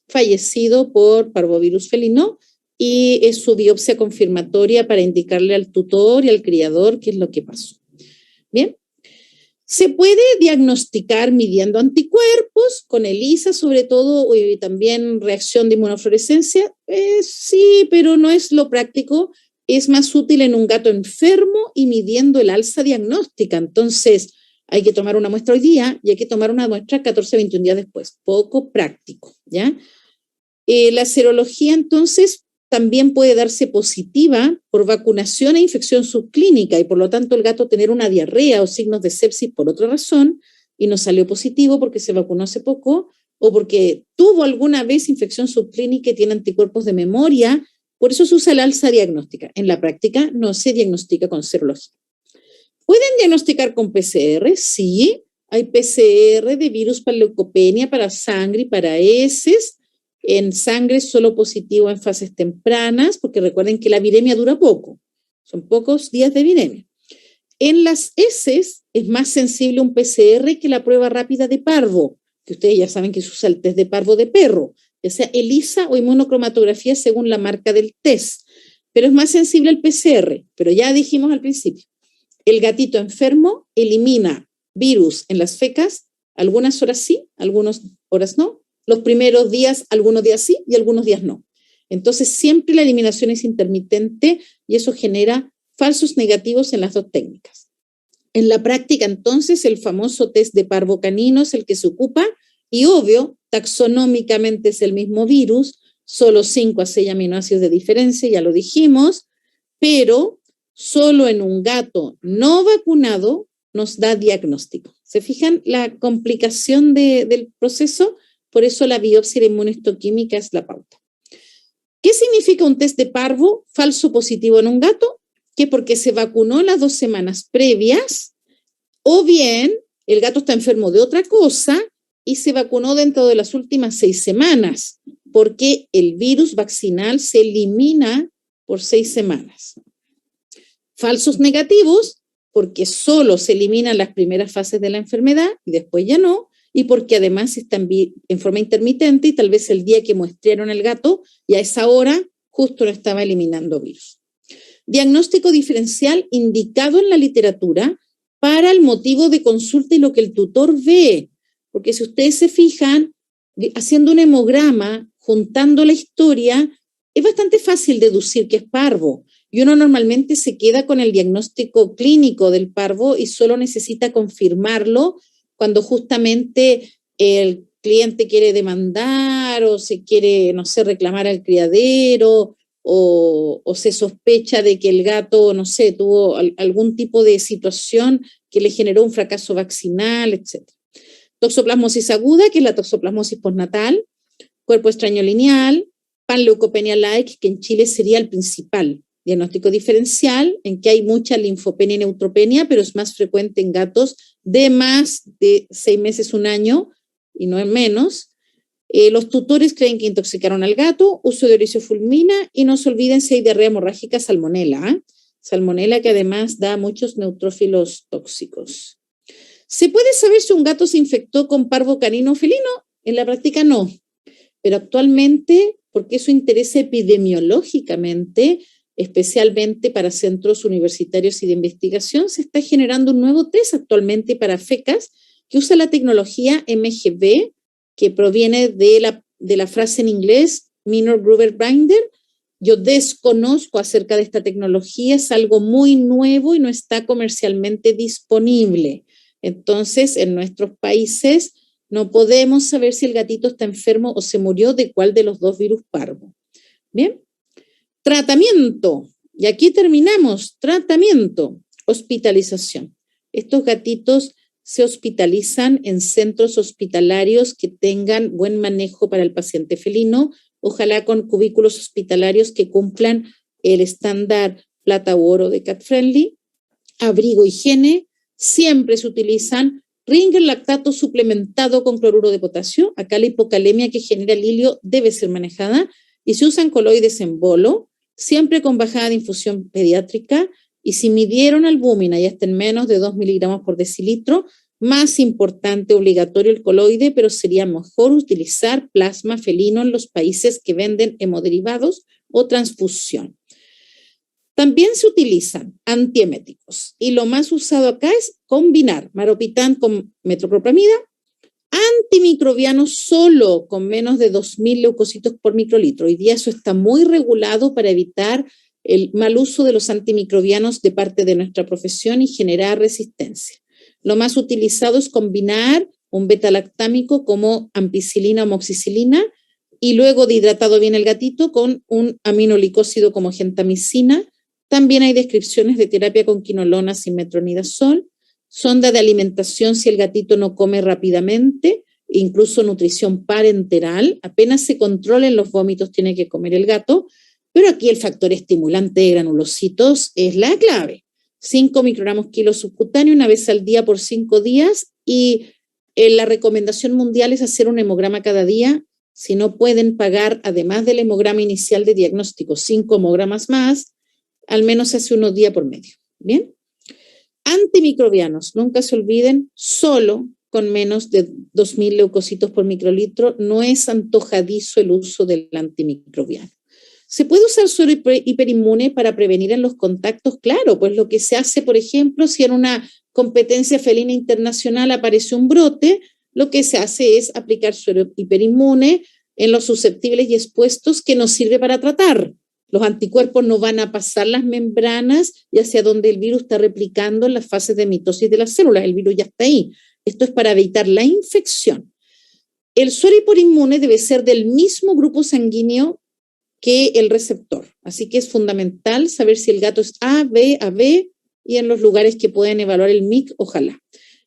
Speaker 1: fallecido por parvovirus felino y es su biopsia confirmatoria para indicarle al tutor y al criador qué es lo que pasó. Bien. Se puede diagnosticar midiendo anticuerpos con ELISA, sobre todo, y también reacción de inmunofluorescencia. Sí, pero no es lo práctico. Es más útil en un gato enfermo y midiendo el alza diagnóstica. Entonces, hay que tomar una muestra hoy día y hay que tomar una muestra 14, 21 días después. Poco práctico, ¿ya? La serología, entonces, también puede darse positiva por vacunación e infección subclínica y por lo tanto el gato tener una diarrea o signos de sepsis por otra razón y no salió positivo porque se vacunó hace poco o porque tuvo alguna vez infección subclínica y tiene anticuerpos de memoria. Por eso se usa el alza diagnóstica. En la práctica no se diagnostica con serología. ¿Pueden diagnosticar con PCR? Sí, hay PCR de virus para leucopenia, para sangre y para heces. En sangre solo positivo en fases tempranas, porque recuerden que la viremia dura poco, son pocos días de viremia. En las heces es más sensible un PCR que la prueba rápida de parvo, que ustedes ya saben que se usa el test de parvo de perro, ya sea ELISA o inmunocromatografía según la marca del test, pero es más sensible el PCR, pero ya dijimos al principio, el gatito enfermo elimina virus en las fecas, algunas horas sí, algunas horas no. Los primeros días, algunos días sí y algunos días no. Entonces, siempre la eliminación es intermitente y eso genera falsos negativos en las dos técnicas. En la práctica, entonces, el famoso test de parvo canino es el que se ocupa y, obvio, taxonómicamente es el mismo virus, solo 5 a 6 aminoácidos de diferencia, ya lo dijimos, pero solo en un gato no vacunado nos da diagnóstico. ¿Se fijan la complicación del proceso? Por eso la biopsia y la inmunohistoquímica es la pauta. ¿Qué significa un test de parvo falso positivo en un gato? Que porque se vacunó las 2 semanas previas, o bien el gato está enfermo de otra cosa y se vacunó dentro de las últimas 6 semanas, porque el virus vaccinal se elimina por 6 semanas. Falsos negativos, porque solo se eliminan las primeras fases de la enfermedad y después ya no, y porque además están en forma intermitente y tal vez el día que muestrearon el gato y a esa hora justo no estaba eliminando virus. Diagnóstico diferencial indicado en la literatura para el motivo de consulta y lo que el tutor ve, porque si ustedes se fijan, haciendo un hemograma, juntando la historia, es bastante fácil deducir que es parvo. Y uno normalmente se queda con el diagnóstico clínico del parvo y solo necesita confirmarlo cuando justamente el cliente quiere demandar o se quiere, no sé, reclamar al criadero o se sospecha de que el gato, no sé, tuvo algún tipo de situación que le generó un fracaso vaccinal, etc. Toxoplasmosis aguda, que es la toxoplasmosis postnatal, cuerpo extraño lineal, panleucopenia-like, que en Chile sería el principal diagnóstico diferencial, en que hay mucha linfopenia y neutropenia, pero es más frecuente en gatos de más de 6 meses, 1 año, y no en menos. Los tutores creen que intoxicaron al gato, uso de orisofulmina, y no se olviden si hay diarrea hemorrágica, salmonela. Salmonela que además da muchos neutrófilos tóxicos. ¿Se puede saber si un gato se infectó con parvo canino o felino? En la práctica no, pero actualmente, porque eso interesa epidemiológicamente, especialmente para centros universitarios y de investigación, se está generando un nuevo test actualmente para fecas que usa la tecnología MGB, que proviene de la frase en inglés Minor Gruber Binder. Yo desconozco acerca de esta tecnología, es algo muy nuevo y no está comercialmente disponible. Entonces, en nuestros países no podemos saber si el gatito está enfermo o se murió de cuál de los 2 virus parvo. Bien. Tratamiento. Y aquí terminamos. Tratamiento. Hospitalización. Estos gatitos se hospitalizan en centros hospitalarios que tengan buen manejo para el paciente felino, ojalá con cubículos hospitalarios que cumplan el estándar plata u oro de Cat Friendly, abrigo, higiene. Siempre se utilizan Ringer lactato suplementado con cloruro de potasio. Acá la hipocalemia que genera el hilio debe ser manejada y se usan coloides en bolo, siempre con bajada de infusión pediátrica, y si midieron albúmina y hasta en menos de 2 miligramos por decilitro, Más importante, obligatorio el coloide, pero sería mejor utilizar plasma felino en los países que venden hemoderivados o transfusión. También se utilizan antieméticos y lo más usado acá es combinar maropitán con metoclopramida, antimicrobianos solo con menos de 2.000 leucocitos por microlitro. Hoy día eso está muy regulado para evitar el mal uso de los antimicrobianos de parte de nuestra profesión y generar resistencia. Lo más utilizado es combinar un beta-lactámico como ampicilina o moxicilina y luego de hidratado bien el gatito con un aminoglicósido como gentamicina. También hay descripciones de terapia con quinolona sin metronidazol, sonda de alimentación si el gatito no come rápidamente, incluso nutrición parenteral. Apenas se controlen los vómitos tiene que comer el gato, pero aquí el factor estimulante de granulocitos es la clave. 5 microgramos kilo subcutáneo una vez al día por 5 días y la recomendación mundial es hacer un hemograma cada día. Si no pueden pagar, además del hemograma inicial de diagnóstico, 5 hemogramas más, al menos hace unos días por medio. ¿Bien? Antimicrobianos, nunca se olviden, solo con menos de 2.000 leucocitos por microlitro. No es antojadizo el uso del antimicrobiano. ¿Se puede usar suero hiperinmune para prevenir en los contactos? Claro, pues lo que se hace, por ejemplo, si en una competencia felina internacional aparece un brote, lo que se hace es aplicar suero hiperinmune en los susceptibles y expuestos que nos sirve para tratar. Los anticuerpos no van a pasar las membranas y hacia donde el virus está replicando en las fases de mitosis de las células. El virus ya está ahí. Esto es para evitar la infección. El suero hiperinmune debe ser del mismo grupo sanguíneo que el receptor. Así que es fundamental saber si el gato es A, B, AB y en los lugares que pueden evaluar el MIC, ojalá.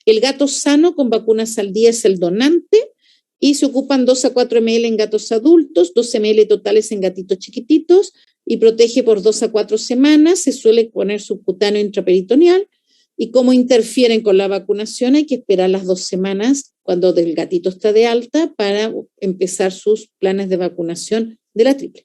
Speaker 1: El gato sano con vacunas al día es el donante y se ocupan 2 a 4 ml en gatos adultos, 2 ml totales en gatitos chiquititos y protege por 2 a 4 semanas. Se suele poner subcutáneo intraperitoneal y cómo interfieren con la vacunación hay que esperar las 2 semanas cuando el gatito está de alta para empezar sus planes de vacunación de la triple.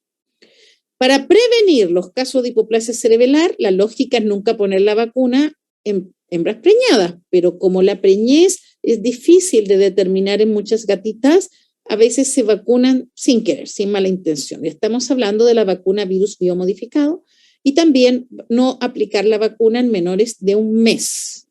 Speaker 1: Para prevenir los casos de hipoplasia cerebelar, la lógica es nunca poner la vacuna en hembras preñadas, pero como la preñez es difícil de determinar en muchas gatitas, a veces se vacunan sin querer, sin mala intención. Estamos hablando de la vacuna virus biomodificado y también no aplicar la vacuna en menores de 1 mes.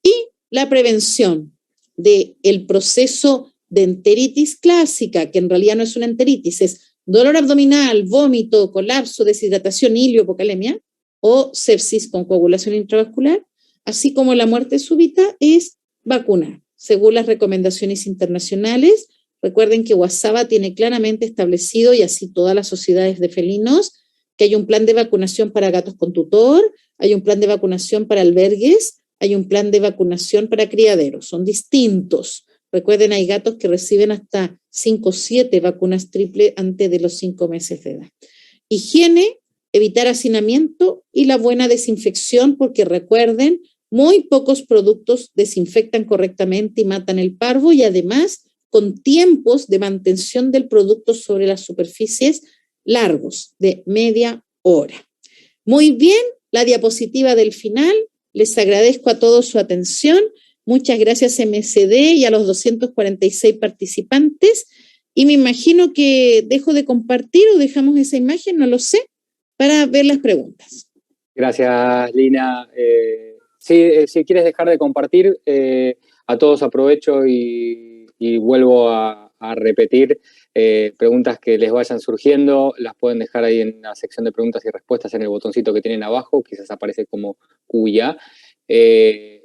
Speaker 1: Y la prevención del proceso de enteritis clásica, que en realidad no es una enteritis, es dolor abdominal, vómito, colapso, deshidratación, hilio, hipocalemia o sepsis con coagulación intravascular, así como la muerte súbita, es vacunar, según las recomendaciones internacionales. Recuerden que WhatsApp tiene claramente establecido, y así todas las sociedades de felinos, que hay un plan de vacunación para gatos con tutor, hay un plan de vacunación para albergues, hay un plan de vacunación para criaderos, son distintos. Recuerden, hay gatos que reciben hasta 5 o 7 vacunas triple antes de los 5 meses de edad. Higiene, evitar hacinamiento y la buena desinfección, porque recuerden, muy pocos productos desinfectan correctamente y matan el parvo, y además con tiempos de mantención del producto sobre las superficies largos, de media hora. Muy bien, la diapositiva del final. Les agradezco a todos su atención. Muchas gracias MCD y a los 246 participantes. Y me imagino que dejo de compartir o dejamos esa imagen, no lo sé, para ver las preguntas.
Speaker 2: Gracias, Lina. Si quieres dejar de compartir, a todos aprovecho y vuelvo a repetir preguntas que les vayan surgiendo. Las pueden dejar ahí en la sección de preguntas y respuestas en el botoncito que tienen abajo, quizás aparece como QIA.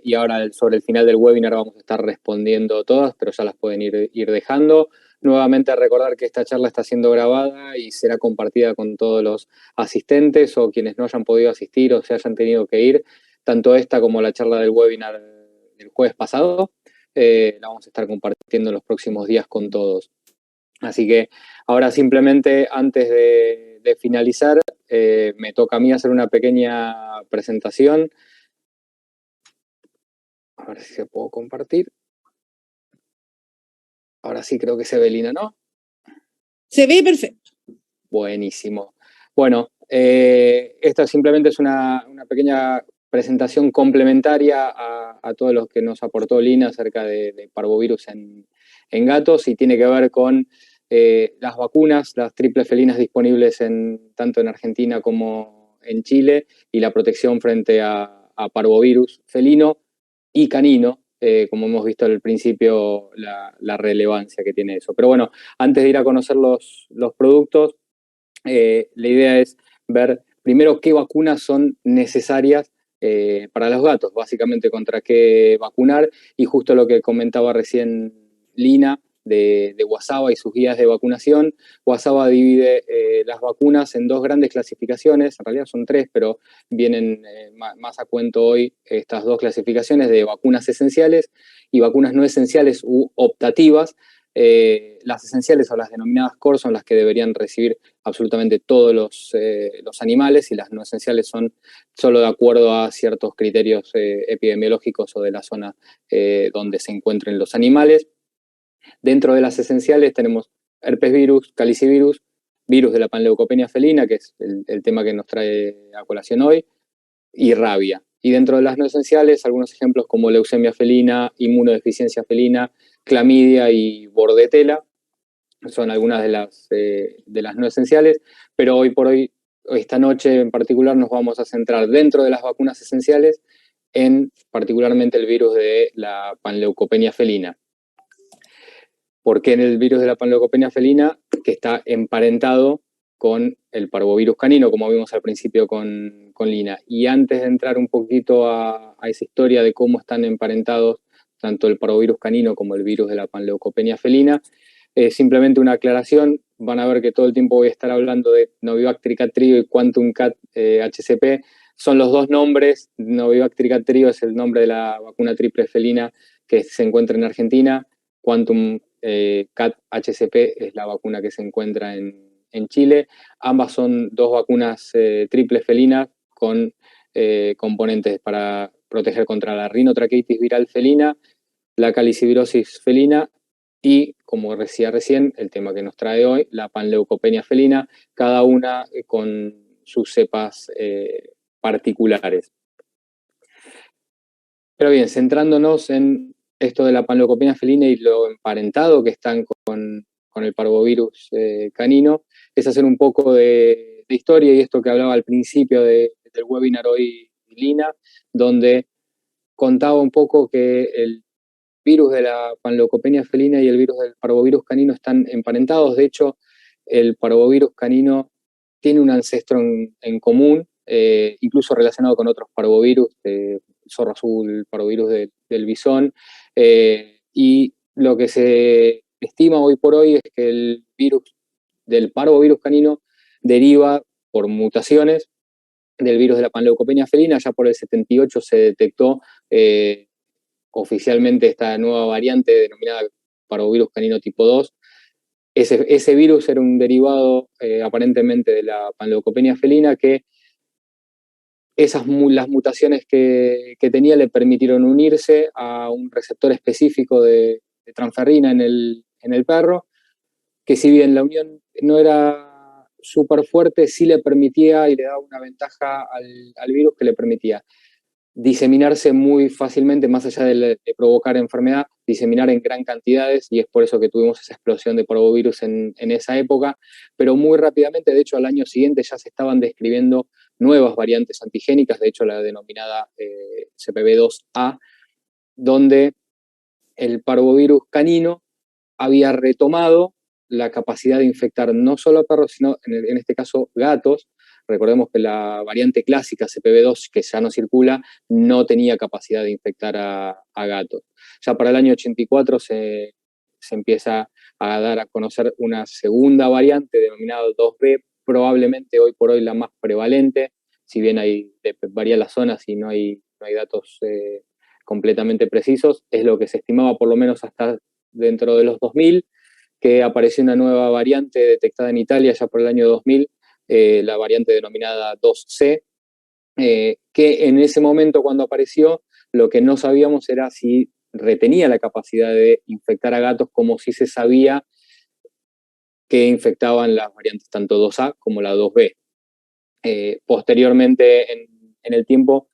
Speaker 2: Y ahora sobre el final del webinar vamos a estar respondiendo todas, pero ya las pueden ir dejando. Nuevamente recordar que esta charla está siendo grabada y será compartida con todos los asistentes o quienes no hayan podido asistir o se hayan tenido que ir, tanto esta como la charla del webinar del jueves pasado, la vamos a estar compartiendo en los próximos días con todos. Así que ahora simplemente antes de finalizar, me toca a mí hacer una pequeña presentación. A ver si se puedo compartir. Ahora sí creo que se ve, Lina, ¿no?
Speaker 1: Se ve perfecto.
Speaker 2: Buenísimo. Bueno, esto simplemente es una pequeña presentación complementaria a todo lo que nos aportó Lina acerca de parvovirus en gatos, y tiene que ver con las vacunas, las triples felinas disponibles tanto en Argentina como en Chile, y la protección frente a parvovirus felino y canino, como hemos visto al principio, la relevancia que tiene eso. Pero bueno, antes de ir a conocer los productos, la idea es ver primero qué vacunas son necesarias para los gatos, básicamente contra qué vacunar, y justo lo que comentaba recién Lina de Wasaba y sus guías de vacunación. Wasaba divide las vacunas en dos grandes clasificaciones, en realidad son tres, pero vienen más a cuento hoy estas dos clasificaciones de vacunas esenciales y vacunas no esenciales u optativas. Las esenciales, o las denominadas core, son las que deberían recibir absolutamente todos los animales, y las no esenciales son solo de acuerdo a ciertos criterios epidemiológicos o de la zona donde se encuentren los animales. Dentro de las esenciales tenemos herpesvirus, calicivirus, virus de la panleucopenia felina, que es el tema que nos trae a colación hoy, y rabia. Y dentro de las no esenciales, algunos ejemplos como leucemia felina, inmunodeficiencia felina, clamidia y bordetela, son algunas de las no esenciales, pero hoy por hoy, esta noche en particular, nos vamos a centrar dentro de las vacunas esenciales en particularmente el virus de la panleucopenia felina. ¿Por qué en el virus de la panleucopenia felina? Que está emparentado con el parvovirus canino, como vimos al principio con Lina. Y antes de entrar un poquito a esa historia de cómo están emparentados tanto el parvovirus canino como el virus de la panleucopenia felina, simplemente una aclaración. Van a ver que todo el tiempo voy a estar hablando de Novibacter trio y Quantum Cat HCP. Son los dos nombres. Novibacter trio es el nombre de la vacuna triple felina que se encuentra en Argentina. Quantum Cat HCP es la vacuna que se encuentra en Chile. Ambas son dos vacunas triple felinas con componentes para proteger contra la rinotraqueitis viral felina, la calicivirosis felina y, como decía recién, el tema que nos trae hoy, la panleucopenia felina, cada una con sus cepas particulares. Pero bien, centrándonos en esto de la panleucopenia felina y lo emparentado que están con el parvovirus canino, es hacer un poco de historia, y esto que hablaba al principio del webinar hoy, Lina, donde contaba un poco que el virus de la panleucopenia felina y el virus del parvovirus canino están emparentados. De hecho, el parvovirus canino tiene un ancestro en común, incluso relacionado con otros parvovirus, zorro azul, parvovirus del bisón, y lo que se estima hoy por hoy es que el virus del parvovirus canino deriva por mutaciones del virus de la panleucopenia felina. Ya por el 78 se detectó oficialmente esta nueva variante denominada parvovirus canino tipo 2. Ese virus era un derivado aparentemente de la panleucopenia felina, que las mutaciones que tenía le permitieron unirse a un receptor específico de transferrina en el perro, que si bien la unión no era súper fuerte, sí le permitía y le daba una ventaja al virus que le permitía diseminarse muy fácilmente, más allá de provocar enfermedad, diseminar en gran cantidades, y es por eso que tuvimos esa explosión de parvovirus en esa época. Pero muy rápidamente, de hecho al año siguiente ya se estaban describiendo nuevas variantes antigénicas, de hecho la denominada CPV2A, donde el parvovirus canino había retomado la capacidad de infectar no solo a perros, sino en este caso gatos. Recordemos que la variante clásica CPV2, que ya no circula, no tenía capacidad de infectar a gatos. Ya para el año 84 se empieza a dar a conocer una segunda variante denominada 2B, probablemente hoy por hoy la más prevalente, si bien varía las zonas y no hay datos completamente precisos. Es lo que se estimaba por lo menos hasta dentro de los 2000, que apareció una nueva variante detectada en Italia ya por el año 2000, la variante denominada 2C, que en ese momento cuando apareció, lo que no sabíamos era si retenía la capacidad de infectar a gatos, como si se sabía que infectaban las variantes tanto 2A como la 2B. Posteriormente, en el tiempo,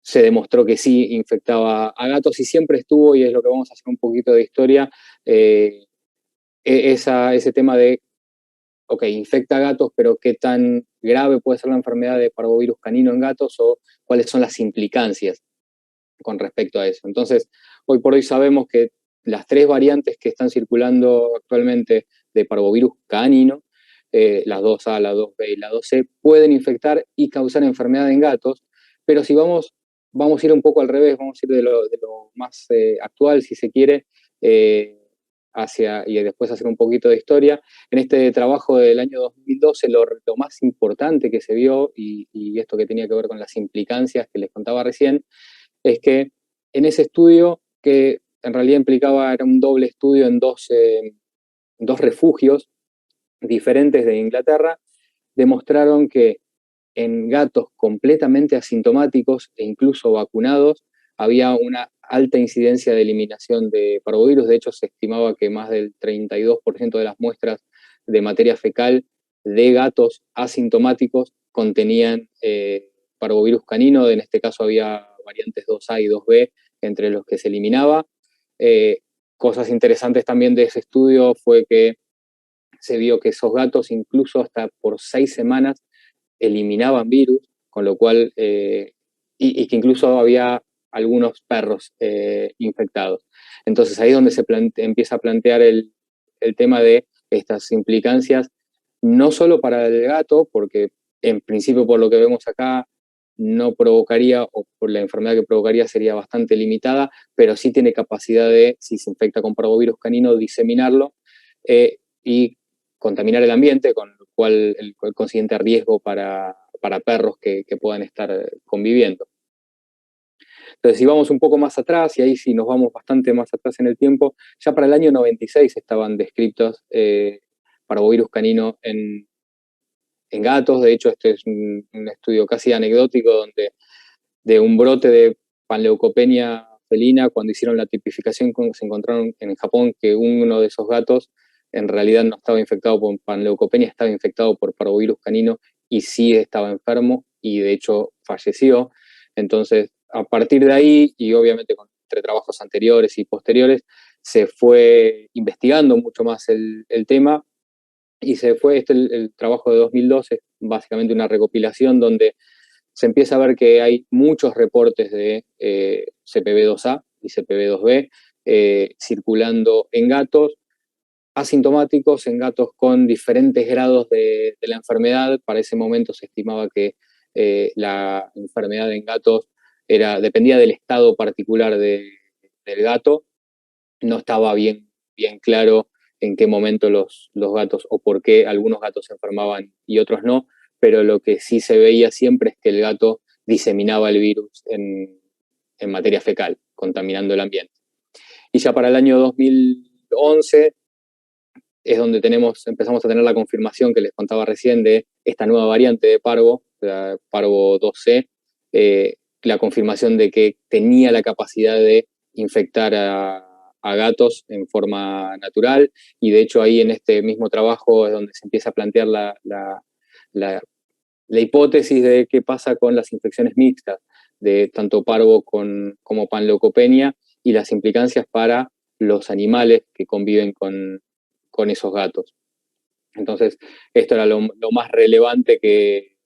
Speaker 2: se demostró que sí infectaba a gatos y siempre estuvo, y es lo que vamos a hacer un poquito de historia, ese tema de, ok, infecta a gatos, pero qué tan grave puede ser la enfermedad de parvovirus canino en gatos o cuáles son las implicancias con respecto a eso. Entonces, hoy por hoy sabemos que las 3 variantes que están circulando actualmente de parvovirus canino, las 2A, la 2B y la 2C, pueden infectar y causar enfermedad en gatos, pero si vamos a ir un poco al revés, vamos a ir de lo más actual, si se quiere, y después hacer un poquito de historia. En este trabajo del año 2012, lo más importante que se vio, y esto que tenía que ver con las implicancias que les contaba recién, es que en ese estudio, que en realidad implicaba, era un doble estudio en dos refugios diferentes de Inglaterra, demostraron que en gatos completamente asintomáticos e incluso vacunados había una alta incidencia de eliminación de parvovirus. De hecho, se estimaba que más del 32% de las muestras de materia fecal de gatos asintomáticos contenían parvovirus canino. En este caso había variantes 2A y 2B entre los que se eliminaba. Cosas interesantes también de ese estudio fue que se vio que esos gatos, incluso hasta por 6 semanas, eliminaban virus, con lo cual, y que incluso había algunos perros infectados. Entonces ahí es donde empieza a plantear el tema de estas implicancias, no solo para el gato, porque en principio por lo que vemos acá no provocaría, o por la enfermedad que provocaría sería bastante limitada, pero sí tiene capacidad de, si se infecta con parvovirus canino, diseminarlo y contaminar el ambiente, con lo cual el consiguiente riesgo para perros que puedan estar conviviendo. Entonces, si vamos un poco más atrás, y ahí sí nos vamos bastante más atrás en el tiempo, ya para el año 96 estaban descritos parvovirus canino en gatos. De hecho, este es un estudio casi anecdótico donde de un brote de panleucopenia felina, cuando hicieron la tipificación, se encontraron en Japón que uno de esos gatos en realidad no estaba infectado por panleucopenia, estaba infectado por parvovirus canino y sí estaba enfermo y de hecho falleció. Entonces, a partir de ahí, y obviamente entre trabajos anteriores y posteriores, se fue investigando mucho más el tema y se fue, el trabajo de 2012, básicamente una recopilación donde se empieza a ver que hay muchos reportes de CPV2A y CPV2B circulando en gatos asintomáticos, en gatos con diferentes grados de la enfermedad. Para ese momento se estimaba que la enfermedad en gatos dependía del estado particular del gato. No estaba bien claro en qué momento los gatos, o por qué algunos gatos se enfermaban y otros no, pero lo que sí se veía siempre es que el gato diseminaba el virus en materia fecal, contaminando el ambiente. Y ya para el año 2011 es donde empezamos a tener la confirmación que les contaba recién de esta nueva variante de parvo, la parvo 2C, la confirmación de que tenía la capacidad de infectar a gatos en forma natural, y de hecho ahí en este mismo trabajo es donde se empieza a plantear la hipótesis de qué pasa con las infecciones mixtas de tanto parvo como panleucopenia y las implicancias para los animales que conviven con esos gatos. Entonces, esto era lo más relevante que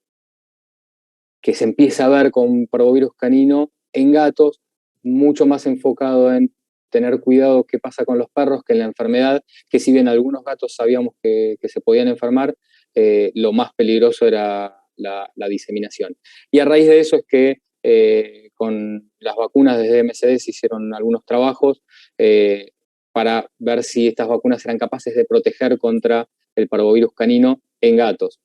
Speaker 2: se empieza a ver con parvovirus canino en gatos, mucho más enfocado en tener cuidado qué pasa con los perros que en la enfermedad, que si bien algunos gatos sabíamos que se podían enfermar, lo más peligroso era la diseminación. Y a raíz de eso es que con las vacunas desde MSD se hicieron algunos trabajos para ver si estas vacunas eran capaces de proteger contra el parvovirus canino en gatos.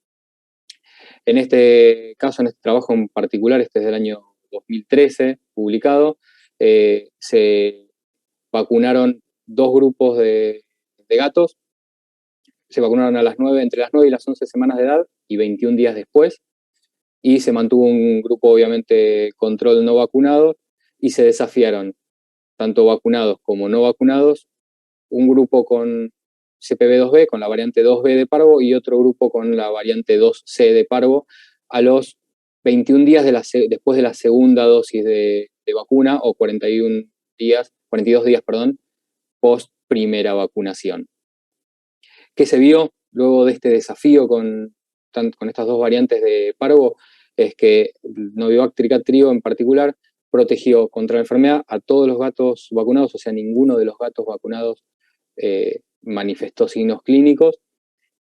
Speaker 2: En este caso, en este trabajo en particular, este es del año 2013, publicado, se vacunaron 2 grupos de gatos. Se vacunaron entre las 9 y las 11 semanas de edad y 21 días después, y se mantuvo un grupo, obviamente, control no vacunado, y se desafiaron tanto vacunados como no vacunados, un grupo con CPV2B, con la variante 2B de parvo, y otro grupo con la variante 2C de parvo, a los 21 días después de la segunda dosis de vacuna o 42 días, post primera vacunación. ¿Qué se vio luego de este desafío con estas dos variantes de parvo? Es que Novavax Trio en particular protegió contra la enfermedad a todos los gatos vacunados, o sea, ninguno de los gatos vacunados manifestó signos clínicos,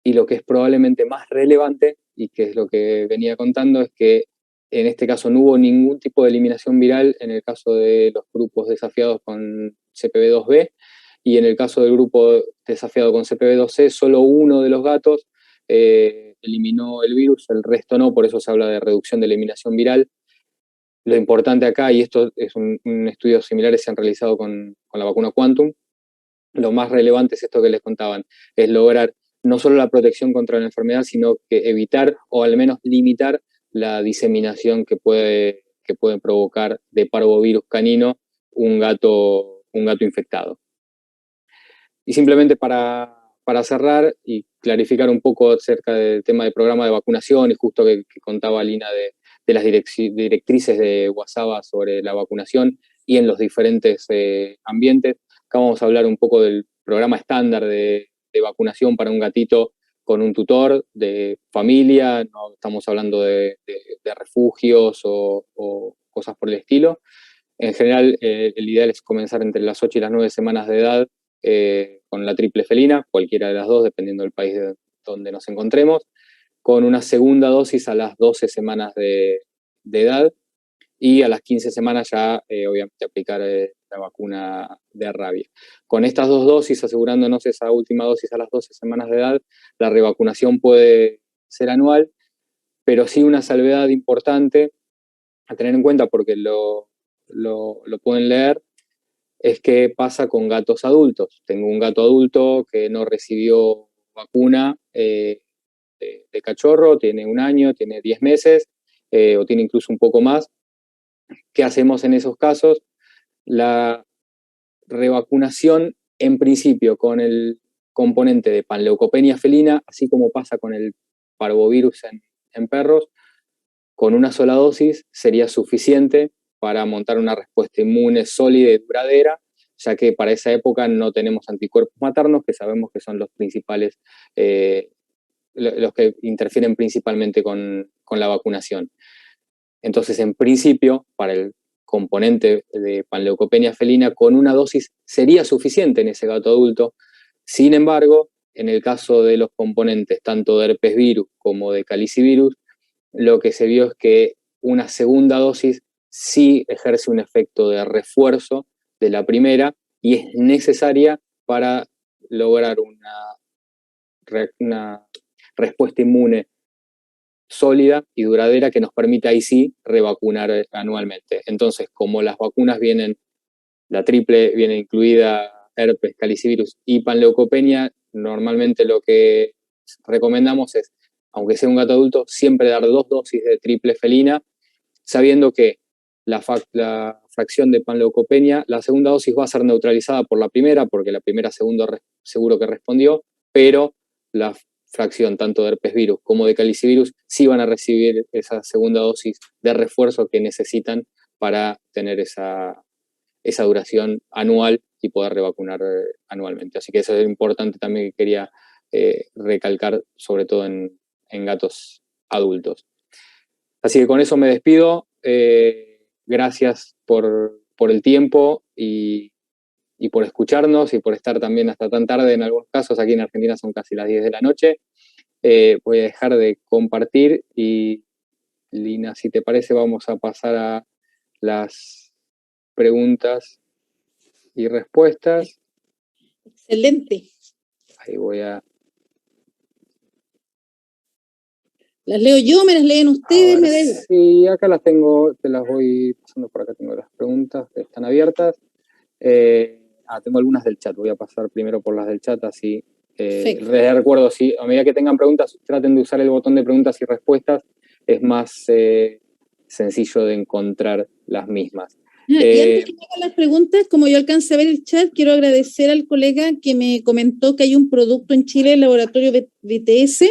Speaker 2: y lo que es probablemente más relevante, y que es lo que venía contando, es que en este caso no hubo ningún tipo de eliminación viral en el caso de los grupos desafiados con CPV2B, y en el caso del grupo desafiado con CPV2C, solo uno de los gatos eliminó el virus, el resto no, por eso se habla de reducción de eliminación viral. Lo importante acá, y esto es un estudios similares se han realizado con la vacuna Quantum, lo más relevante es esto que les contaban, es lograr no solo la protección contra la enfermedad, sino que evitar o al menos limitar la diseminación que puede provocar de parvovirus canino un gato infectado. Y simplemente para cerrar y clarificar un poco acerca del tema del programa de vacunación, y justo que contaba Lina de las directrices de WhatsApp sobre la vacunación y en los diferentes ambientes, acá vamos a hablar un poco del programa estándar de vacunación para un gatito con un tutor de familia, no estamos hablando de refugios o cosas por el estilo. En general, el ideal es comenzar entre las 8 y las 9 semanas de edad con la triple felina, cualquiera de las dos, dependiendo del país donde nos encontremos, con una segunda dosis a las 12 semanas de edad, y a las 15 semanas ya, obviamente, aplicar la vacuna de rabia. Con estas dos dosis, asegurándonos esa última dosis a las 12 semanas de edad, la revacunación puede ser anual, pero sí una salvedad importante a tener en cuenta, porque lo pueden leer, es que pasa con gatos adultos. Tengo un gato adulto que no recibió vacuna de cachorro, tiene 1 año, tiene 10 meses, o tiene incluso un poco más. ¿Qué hacemos en esos casos? La revacunación, en principio, con el componente de panleucopenia felina, así como pasa con el parvovirus en perros, con una sola dosis sería suficiente para montar una respuesta inmune sólida y duradera, ya que para esa época no tenemos anticuerpos maternos, que sabemos que son los principales, los que interfieren principalmente con la vacunación. Entonces, en principio, para el componente de panleucopenia felina, con una dosis sería suficiente en ese gato adulto. Sin embargo, en el caso de los componentes tanto de herpes virus como de calicivirus, lo que se vio es que una segunda dosis sí ejerce un efecto de refuerzo de la primera y es necesaria para lograr una respuesta inmune sólida y duradera que nos permita ahí sí revacunar anualmente. Entonces, como las vacunas la triple viene incluida herpes, calicivirus y panleucopenia, normalmente lo que recomendamos es, aunque sea un gato adulto, siempre dar 2 dosis de triple felina, sabiendo que la fracción de panleucopenia, la segunda dosis va a ser neutralizada por la primera, porque la primera seguro que respondió, pero la fracción tanto de herpes virus como de calicivirus sí van a recibir esa segunda dosis de refuerzo que necesitan para tener esa duración anual y poder revacunar anualmente. Así que eso es importante también que quería recalcar, sobre todo en gatos adultos. Así que con eso me despido. Gracias por el tiempo y por escucharnos y por estar también hasta tan tarde en algunos casos. Aquí en Argentina son casi las 10 de la noche. Voy a dejar de compartir y, Lina, si te parece, vamos a pasar a las preguntas y respuestas.
Speaker 1: Excelente.
Speaker 2: Ahí voy a...
Speaker 1: ¿Las leo yo? ¿Me las leen ustedes?
Speaker 2: Sí, acá las tengo, te las voy pasando por acá. Tengo las preguntas que están abiertas. Tengo algunas del chat. Voy a pasar primero por las del chat, así les recuerdo, sí, a medida que tengan preguntas, traten de usar el botón de preguntas y respuestas. Es más sencillo de encontrar las mismas.
Speaker 1: Y antes que hagan las preguntas, como yo alcancé a ver el chat, quiero agradecer al colega que me comentó que hay un producto en Chile, el laboratorio BTS,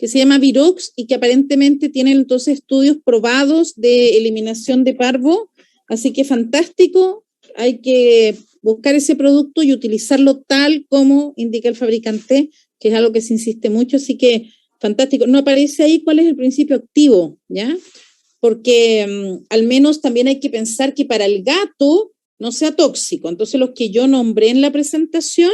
Speaker 1: que se llama Virox y que aparentemente tiene entonces estudios probados de eliminación de parvo, así que fantástico, hay que buscar ese producto y utilizarlo tal como indica el fabricante, que es algo que se insiste mucho, así que fantástico. No aparece ahí cuál es el principio activo, ¿ya? Porque al menos también hay que pensar que para el gato no sea tóxico. Entonces los que yo nombré en la presentación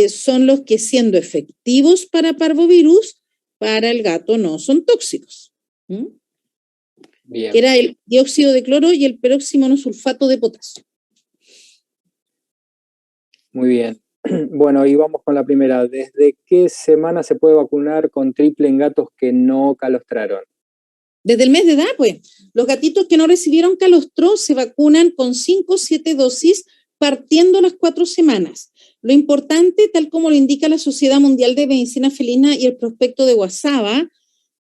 Speaker 1: son los que siendo efectivos para parvovirus, para el gato no son tóxicos.
Speaker 2: Bien.
Speaker 1: Que era el dióxido de cloro y el peroximonosulfato de potasio.
Speaker 2: Muy bien. Bueno, y vamos con la primera. ¿Desde qué semana se puede vacunar con triple en gatos que no calostraron?
Speaker 1: Desde el mes de edad, pues. Los gatitos que no recibieron calostro se vacunan con 5 o 7 dosis partiendo las 4 semanas. Lo importante, tal como lo indica la Sociedad Mundial de Medicina Felina y el prospecto de Guasaba,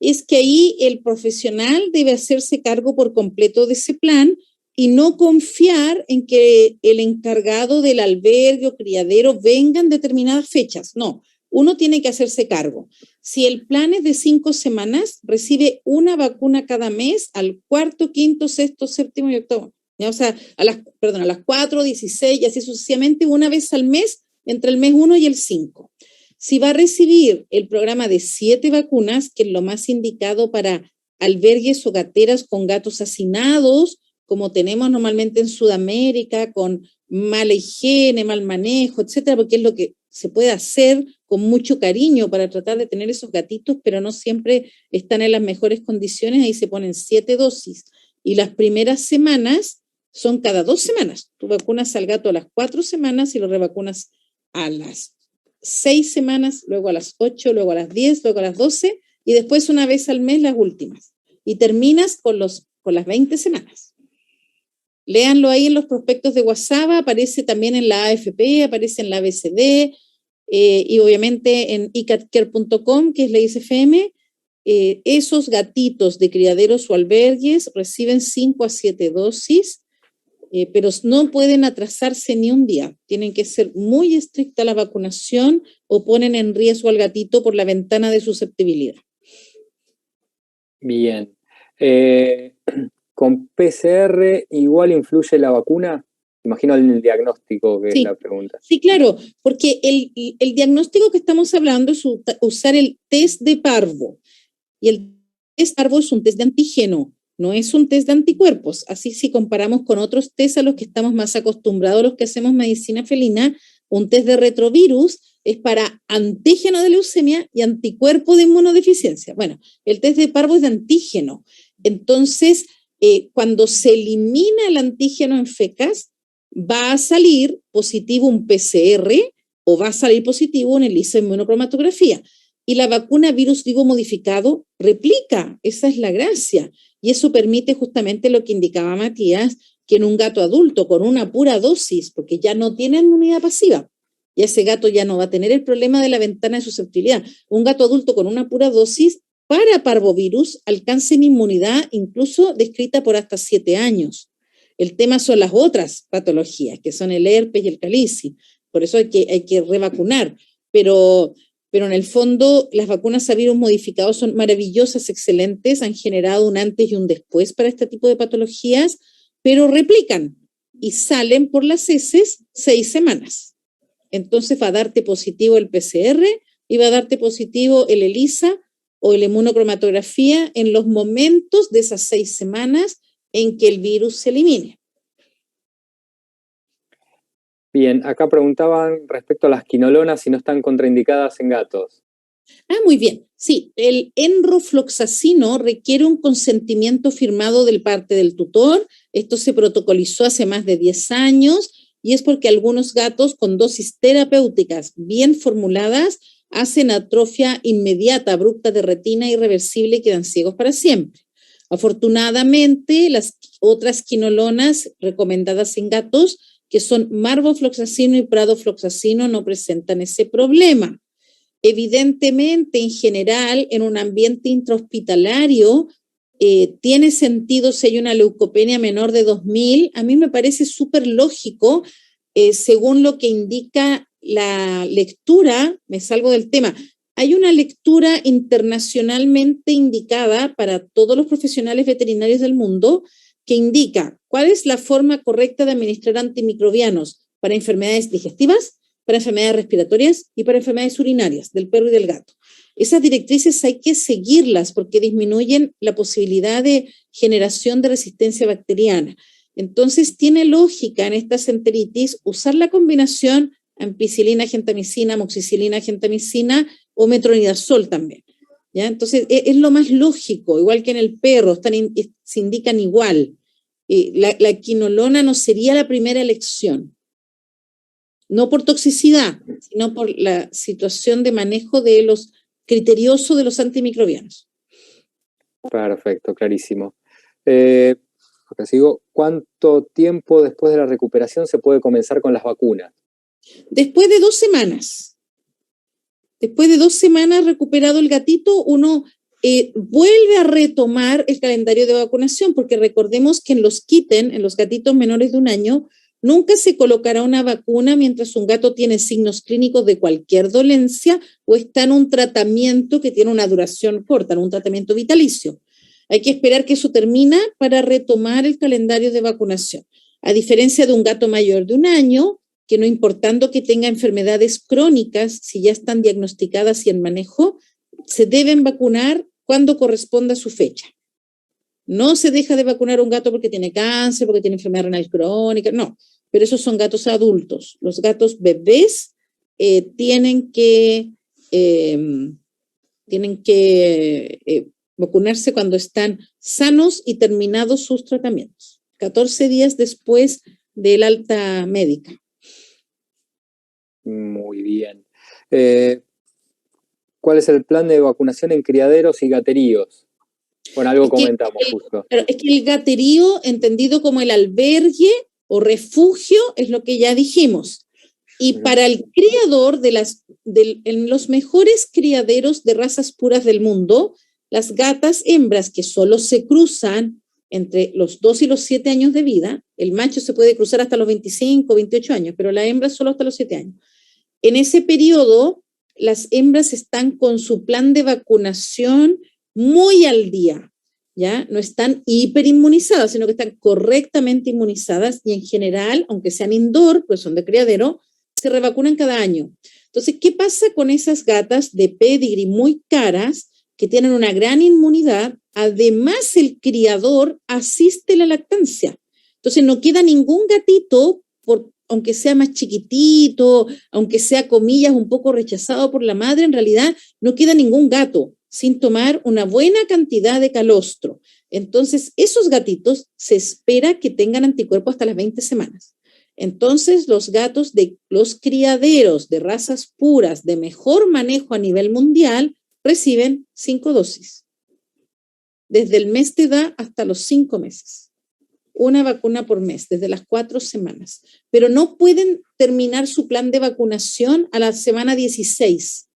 Speaker 1: es que ahí el profesional debe hacerse cargo por completo de ese plan y no confiar en que el encargado del albergue o criadero venga en determinadas fechas. No, uno tiene que hacerse cargo. Si el plan es de 5 semanas, recibe una vacuna cada mes al cuarto, quinto, sexto, séptimo y octavo. ¿Ya? O sea, a las 4, 16 y así sucesivamente, una vez al mes, entre el mes 1 y el 5. Si va a recibir el programa de 7 vacunas, que es lo más indicado para albergues o gateras con gatos hacinados, como tenemos normalmente en Sudamérica, con mala higiene, mal manejo, etcétera, porque es lo que se puede hacer con mucho cariño para tratar de tener esos gatitos, pero no siempre están en las mejores condiciones, ahí se ponen 7 dosis. Y las primeras semanas son cada 2 semanas. Tú vacunas al gato a las 4 semanas y lo revacunas a las 6 semanas, luego a las 8, luego a las 10, luego a las 12 y después una vez al mes las últimas. Y terminas con las 20 semanas. Léanlo ahí en los prospectos de WhatsApp, aparece también en la AFP, aparece en la ABCD y obviamente en icatcare.com, que es la ISFM. Esos gatitos de criaderos o albergues reciben 5 a 7 dosis, pero no pueden atrasarse ni un día. Tienen que ser muy estricta la vacunación o ponen en riesgo al gatito por la ventana de susceptibilidad.
Speaker 2: Bien. ¿Con PCR igual influye la vacuna? Imagino el diagnóstico que
Speaker 1: Sí,
Speaker 2: es la pregunta.
Speaker 1: Sí, claro, porque el diagnóstico que estamos hablando es usar el test de parvo. Y el test parvo es un test de antígeno, no es un test de anticuerpos. Así si comparamos con otros test a los que estamos más acostumbrados, los que hacemos medicina felina, un test de retrovirus es para antígeno de leucemia y anticuerpo de inmunodeficiencia. Bueno, el test de parvo es de antígeno. Entonces, cuando se elimina el antígeno en fecas, va a salir positivo un PCR o va a salir positivo un ELISA inmunocromatografía. Y la vacuna virus vivo modificado replica, esa es la gracia. Y eso permite justamente lo que indicaba Matías, que en un gato adulto con una pura dosis, porque ya no tiene inmunidad pasiva, y ese gato ya no va a tener el problema de la ventana de susceptibilidad. Un gato adulto con una pura dosis para parvovirus alcanza inmunidad incluso descrita por hasta 7 años. El tema son las otras patologías, que son el herpes y el calici. Por eso hay que revacunar. Pero en el fondo las vacunas a virus modificados son maravillosas, excelentes, han generado un antes y un después para este tipo de patologías, pero replican y salen por las heces 6 semanas. Entonces va a darte positivo el PCR y va a darte positivo el ELISA o la inmunocromatografía en los momentos de esas 6 semanas en que el virus se elimine.
Speaker 2: Bien, acá preguntaban respecto a las quinolonas si no están contraindicadas en gatos.
Speaker 1: Muy bien. Sí, el enrofloxacino requiere un consentimiento firmado de parte del tutor. Esto se protocolizó hace más de 10 años y es porque algunos gatos con dosis terapéuticas bien formuladas hacen atrofia inmediata, abrupta de retina irreversible y quedan ciegos para siempre. Afortunadamente, las otras quinolonas recomendadas en gatos, que son marbofloxacino y pradofloxacino, no presentan ese problema. Evidentemente, en general, en un ambiente intrahospitalario, tiene sentido si hay una leucopenia menor de 2000. A mí me parece súper lógico, según lo que indica la lectura, me salgo del tema, hay una lectura internacionalmente indicada para todos los profesionales veterinarios del mundo que indica cuál es la forma correcta de administrar antimicrobianos para enfermedades digestivas, para enfermedades respiratorias y para enfermedades urinarias del perro y del gato. Esas directrices hay que seguirlas porque disminuyen la posibilidad de generación de resistencia bacteriana. Entonces, tiene lógica en estas enteritis usar la combinación ampicilina, gentamicina, amoxicilina, gentamicina o metronidazol también. ¿Ya? Entonces, es lo más lógico, igual que en el perro, se indican igual. La quinolona no sería la primera elección, no por toxicidad, sino por la situación de manejo de los criterioso de los antimicrobianos.
Speaker 2: Perfecto, clarísimo. Acá sigo. ¿Cuánto tiempo después de la recuperación se puede comenzar con las vacunas?
Speaker 1: Después de 2 semanas. Después de 2 semanas recuperado el gatito, uno vuelve a retomar el calendario de vacunación, porque recordemos que en los kitten, en los gatitos menores de 1 año, nunca se colocará una vacuna mientras un gato tiene signos clínicos de cualquier dolencia o está en un tratamiento que tiene una duración corta, en un tratamiento vitalicio. Hay que esperar que eso termine para retomar el calendario de vacunación. A diferencia de un gato mayor de 1 año, que no importando que tenga enfermedades crónicas, si ya están diagnosticadas y en manejo, se deben vacunar cuando corresponda a su fecha. No se deja de vacunar a un gato porque tiene cáncer, porque tiene enfermedad renal crónica, no. Pero esos son gatos adultos. Los gatos bebés tienen que vacunarse cuando están sanos y terminados sus tratamientos, 14 días después del alta médica.
Speaker 2: Muy bien. ¿Cuál es el plan de vacunación en criaderos y gateríos? Bueno, algo comentamos justo.
Speaker 1: Es que el gaterío, entendido como el albergue o refugio, es lo que ya dijimos. Y para el criador, en los mejores criaderos de razas puras del mundo, las gatas hembras que solo se cruzan entre los 2 y los 7 años de vida, el macho se puede cruzar hasta los 25, 28 años, pero la hembra solo hasta los 7 años. En ese periodo, las hembras están con su plan de vacunación muy al día, ¿ya? No están hiperinmunizadas, sino que están correctamente inmunizadas y en general, aunque sean indoor, pues son de criadero, se revacunan cada año. Entonces, ¿qué pasa con esas gatas de pedigree muy caras que tienen una gran inmunidad? Además, el criador asiste la lactancia. Entonces, no queda ningún gatito, aunque sea más chiquitito, aunque sea, comillas, un poco rechazado por la madre, en realidad no queda ningún gato sin tomar una buena cantidad de calostro. Entonces, esos gatitos se espera que tengan anticuerpos hasta las 20 semanas. Entonces, los gatos de los criaderos de razas puras de mejor manejo a nivel mundial reciben 5 dosis. Desde el mes de edad hasta los 5 meses. Una vacuna por mes, desde las 4 semanas. Pero no pueden terminar su plan de vacunación a la semana 16,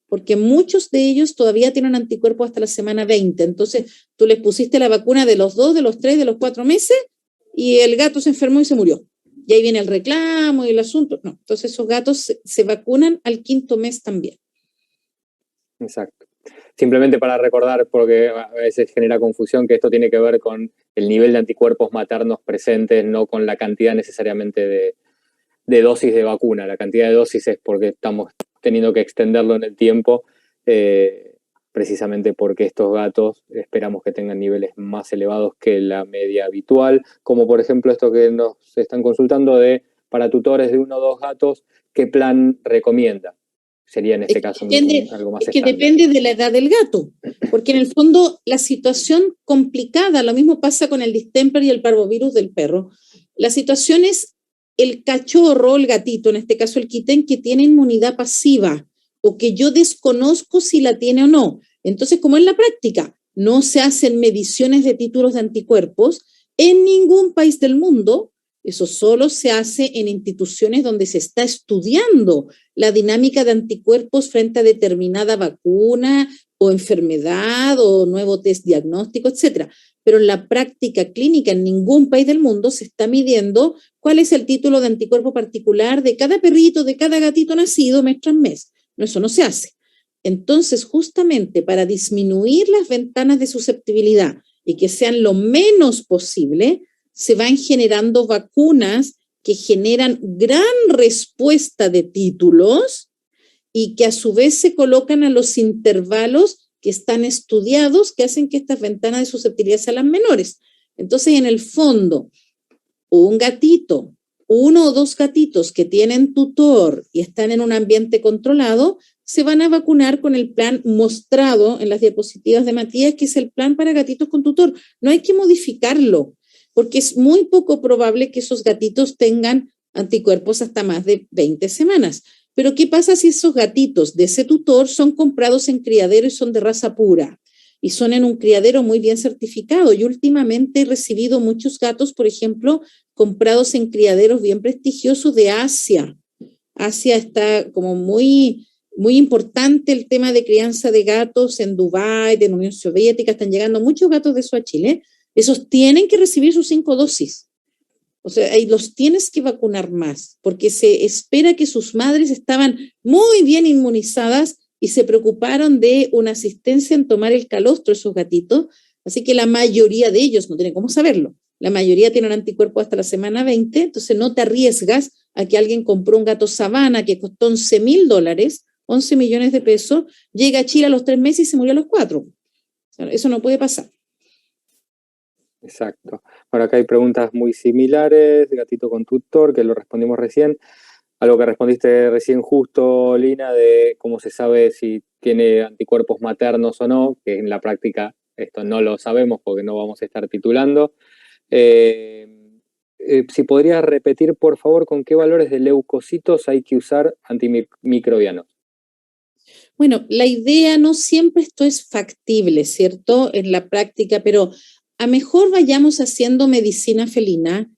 Speaker 1: porque muchos de ellos todavía tienen anticuerpos hasta la semana 20. Entonces, tú les pusiste la vacuna de los 2, de los 3, de los 4 meses, y el gato se enfermó y se murió. Y ahí viene el reclamo y el asunto. No, entonces esos gatos se vacunan al 5.º mes también.
Speaker 2: Exacto. Simplemente para recordar, porque a veces genera confusión, que esto tiene que ver con el nivel de anticuerpos maternos presentes, no con la cantidad necesariamente de dosis de vacuna. La cantidad de dosis es porque estamos teniendo que extenderlo en el tiempo, precisamente porque estos gatos esperamos que tengan niveles más elevados que la media habitual, como por ejemplo esto que nos están consultando para tutores de 1 o 2 gatos, ¿qué plan recomienda? Sería en este caso algo más estándar.
Speaker 1: Depende de la edad del gato, porque en el fondo la situación complicada, lo mismo pasa con el distemper y el parvovirus del perro. La situación es el cachorro, el gatito, en este caso el kitten, que tiene inmunidad pasiva o que yo desconozco si la tiene o no. Entonces, como en la práctica no se hacen mediciones de títulos de anticuerpos en ningún país del mundo, eso solo se hace en instituciones donde se está estudiando la dinámica de anticuerpos frente a determinada vacuna o enfermedad o nuevo test diagnóstico, etcétera. Pero en la práctica clínica en ningún país del mundo se está midiendo cuál es el título de anticuerpo particular de cada perrito, de cada gatito nacido mes tras mes. No, eso no se hace. Entonces, justamente para disminuir las ventanas de susceptibilidad y que sean lo menos posible, se van generando vacunas que generan gran respuesta de títulos y que a su vez se colocan a los intervalos que están estudiados, que hacen que estas ventanas de susceptibilidad sean las menores. Entonces, en el fondo, un gatito, uno o dos gatitos que tienen tutor y están en un ambiente controlado, se van a vacunar con el plan mostrado en las diapositivas de Matías, que es el plan para gatitos con tutor. No hay que modificarlo, porque es muy poco probable que esos gatitos tengan anticuerpos hasta más de 20 semanas. Pero ¿qué pasa si esos gatitos de ese tutor son comprados en criadero y son de raza pura? Y son en un criadero muy bien certificado. Y últimamente he recibido muchos gatos, por ejemplo, comprados en criaderos bien prestigiosos de Asia. Asia está como muy, muy importante el tema de crianza de gatos en Dubái, de la Unión Soviética, están llegando muchos gatos de eso a Chile. Esos tienen que recibir sus 5 dosis. O sea, ahí los tienes que vacunar más, porque se espera que sus madres estaban muy bien inmunizadas y se preocuparon de una asistencia en tomar el calostro de esos gatitos. Así que la mayoría de ellos, no tienen cómo saberlo, la mayoría tienen anticuerpos hasta la semana 20, entonces no te arriesgas a que alguien compró un gato sabana que costó $11,000, 11 millones de pesos, llega a Chile a los 3 meses y se murió a los 4. O sea, eso no puede pasar.
Speaker 2: Exacto. Bueno, acá hay preguntas muy similares, gatito con tutor, que lo respondimos recién. Algo que respondiste recién justo, Lina, de cómo se sabe si tiene anticuerpos maternos o no, que en la práctica esto no lo sabemos porque no vamos a estar titulando. Si podrías repetir, por favor, con qué valores de leucocitos hay que usar antimicrobianos.
Speaker 1: Bueno, la idea, no siempre esto es factible, ¿cierto? En la práctica, pero a mejor vayamos haciendo medicina felina,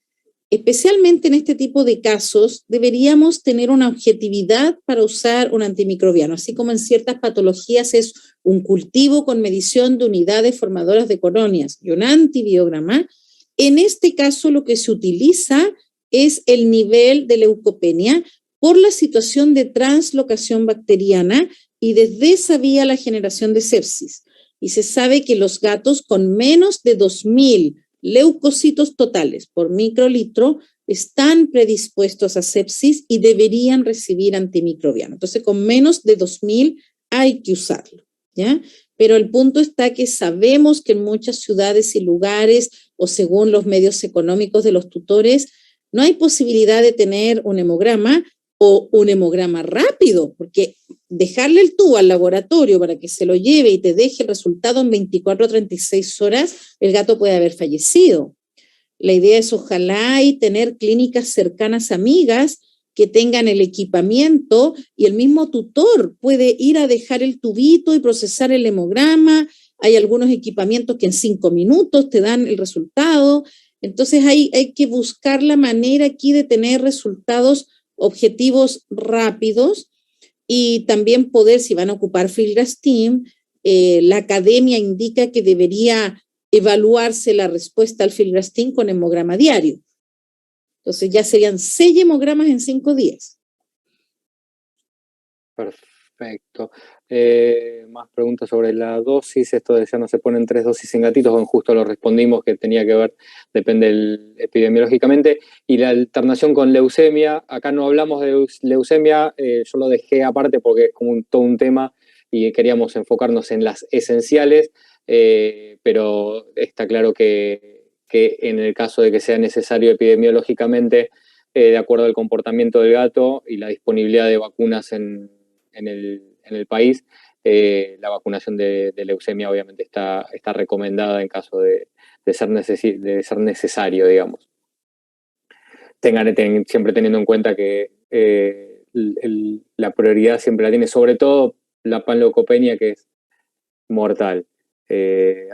Speaker 1: especialmente en este tipo de casos, deberíamos tener una objetividad para usar un antimicrobiano, así como en ciertas patologías es un cultivo con medición de unidades formadoras de colonias y un antibiograma. En este caso, lo que se utiliza es el nivel de leucopenia por la situación de translocación bacteriana y desde esa vía la generación de sepsis. Y se sabe que los gatos con menos de 2.000 leucocitos totales por microlitro están predispuestos a sepsis y deberían recibir antimicrobiano. Entonces, con menos de 2.000 hay que usarlo, ¿ya? Pero el punto está que sabemos que en muchas ciudades y lugares, o según los medios económicos de los tutores, no hay posibilidad de tener un hemograma o un hemograma rápido, porque dejarle el tubo al laboratorio para que se lo lleve y te deje el resultado en 24 a 36 horas, el gato puede haber fallecido. La idea es ojalá y tener clínicas cercanas amigas que tengan el equipamiento y el mismo tutor puede ir a dejar el tubito y procesar el hemograma. Hay algunos equipamientos que en 5 minutos te dan el resultado. Entonces hay que buscar la manera aquí de tener resultados objetivos rápidos y también poder, si van a ocupar filgrastim, la academia indica que debería evaluarse la respuesta al filgrastim con hemograma diario. Entonces ya serían 6 hemogramas en 5 días.
Speaker 2: Perfecto. Más preguntas sobre la dosis. Esto de ya no se ponen 3 dosis en gatitos, bueno, justo lo respondimos que tenía que ver, depende epidemiológicamente. Y la alternación con leucemia, acá no hablamos de leucemia, yo lo dejé aparte porque es como todo un tema y queríamos enfocarnos en las esenciales, pero está claro que en el caso de que sea necesario epidemiológicamente, de acuerdo al comportamiento del gato y la disponibilidad de vacunas en el país, la vacunación de leucemia obviamente está recomendada en caso de ser necesario, digamos. Siempre teniendo en cuenta que la prioridad siempre la tiene, sobre todo la panleucopenia, que es mortal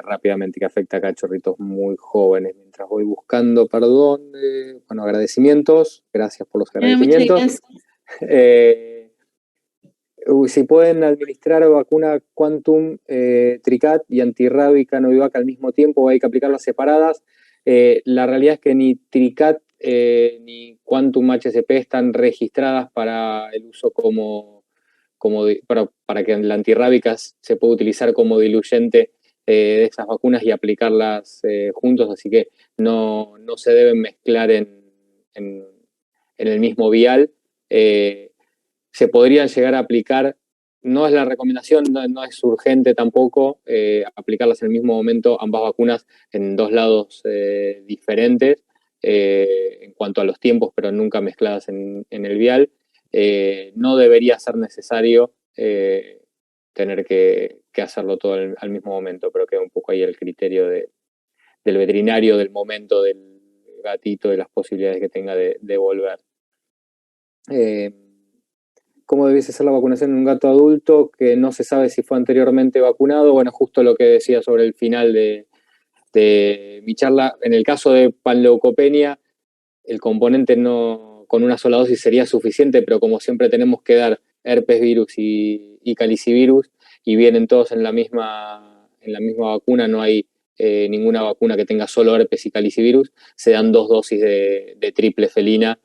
Speaker 2: rápidamente, que afecta a cachorritos muy jóvenes. Mientras voy buscando, perdón, bueno, agradecimientos, gracias por los agradecimientos. Si pueden administrar vacuna Quantum, Tricat y antirrábica Novivac al mismo tiempo, o hay que aplicarlas separadas. La realidad es que ni Tricat ni Quantum HCP están registradas para el uso como para que la antirrábica se pueda utilizar como diluyente de esas vacunas y aplicarlas juntos, así que no se deben mezclar en el mismo vial. Se podrían llegar a aplicar, no es la recomendación, no es urgente tampoco aplicarlas en el mismo momento, ambas vacunas en dos lados diferentes en cuanto a los tiempos, pero nunca mezcladas en el vial. No debería ser necesario tener que hacerlo todo al mismo momento, pero queda un poco ahí el criterio del veterinario, del momento del gatito, de las posibilidades que tenga de volver. ¿Cómo debiese ser la vacunación en un gato adulto que no se sabe si fue anteriormente vacunado? Bueno, justo lo que decía sobre el final de mi charla. En el caso de panleucopenia, el componente con una sola dosis sería suficiente, pero como siempre tenemos que dar herpes virus y calicivirus, y vienen todos en la misma vacuna, no hay ninguna vacuna que tenga solo herpes y calicivirus, se dan 2 dosis de triple felina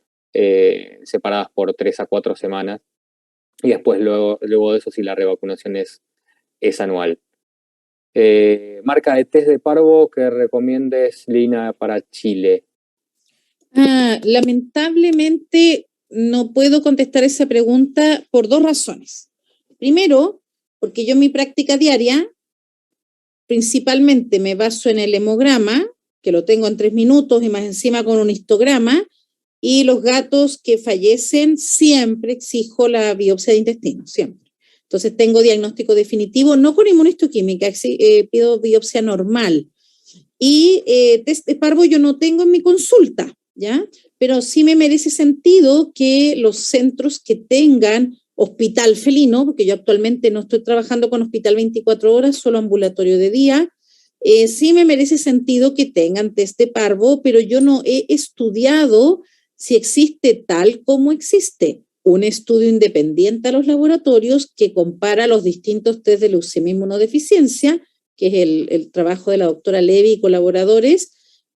Speaker 2: separadas por 3 a 4 semanas, y después luego de eso sí la revacunación es anual. Marca de test de parvo que recomiendes, Lina, para Chile.
Speaker 1: Lamentablemente no puedo contestar esa pregunta por 2 razones. Primero, porque yo en mi práctica diaria principalmente me baso en el hemograma, que lo tengo en 3 minutos y más encima con un histograma, y los gatos que fallecen siempre exijo la biopsia de intestino, siempre. Entonces tengo diagnóstico definitivo, no con inmunistoquímica, pido biopsia normal. Y test de parvo yo no tengo en mi consulta, ¿ya? Pero sí me merece sentido que los centros que tengan hospital felino, porque yo actualmente no estoy trabajando con hospital 24 horas, solo ambulatorio de día, sí me merece sentido que tengan test de parvo, pero yo no he estudiado si existe tal como existe un estudio independiente a los laboratorios que compara los distintos test de leucemia inmunodeficiencia, que es el trabajo de la doctora Levy y colaboradores,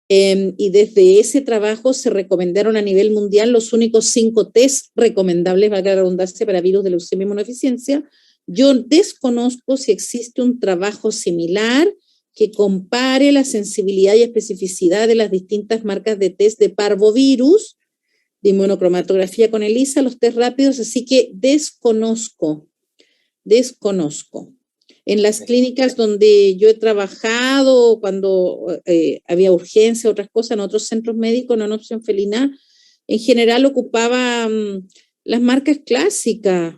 Speaker 1: y desde ese trabajo se recomendaron a nivel mundial los únicos 5 test recomendables, valga la redundancia, para virus de leucemia inmunodeficiencia. Yo desconozco si existe un trabajo similar que compare la sensibilidad y especificidad de las distintas marcas de test de parvovirus, de inmunocromatografía con ELISA, los test rápidos, así que desconozco. En las clínicas donde yo he trabajado, cuando había urgencia, otras cosas, en otros centros médicos, no en Opción Felina, en general ocupaba las marcas clásicas,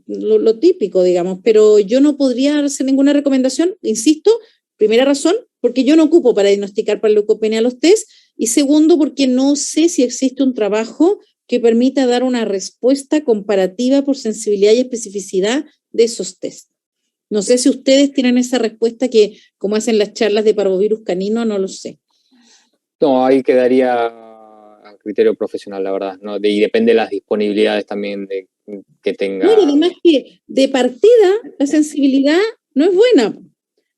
Speaker 1: lo típico, digamos, pero yo no podría hacer ninguna recomendación, insisto, primera razón, porque yo no ocupo para diagnosticar panleucopenia los test, y segundo, porque no sé si existe un trabajo que permita dar una respuesta comparativa por sensibilidad y especificidad de esos test. No sé si ustedes tienen esa respuesta que, como hacen las charlas de parvovirus canino, no lo sé.
Speaker 2: No, ahí quedaría a criterio profesional, la verdad, ¿no? Y depende de las disponibilidades también que tenga.
Speaker 1: No, y además que de partida la sensibilidad no es buena,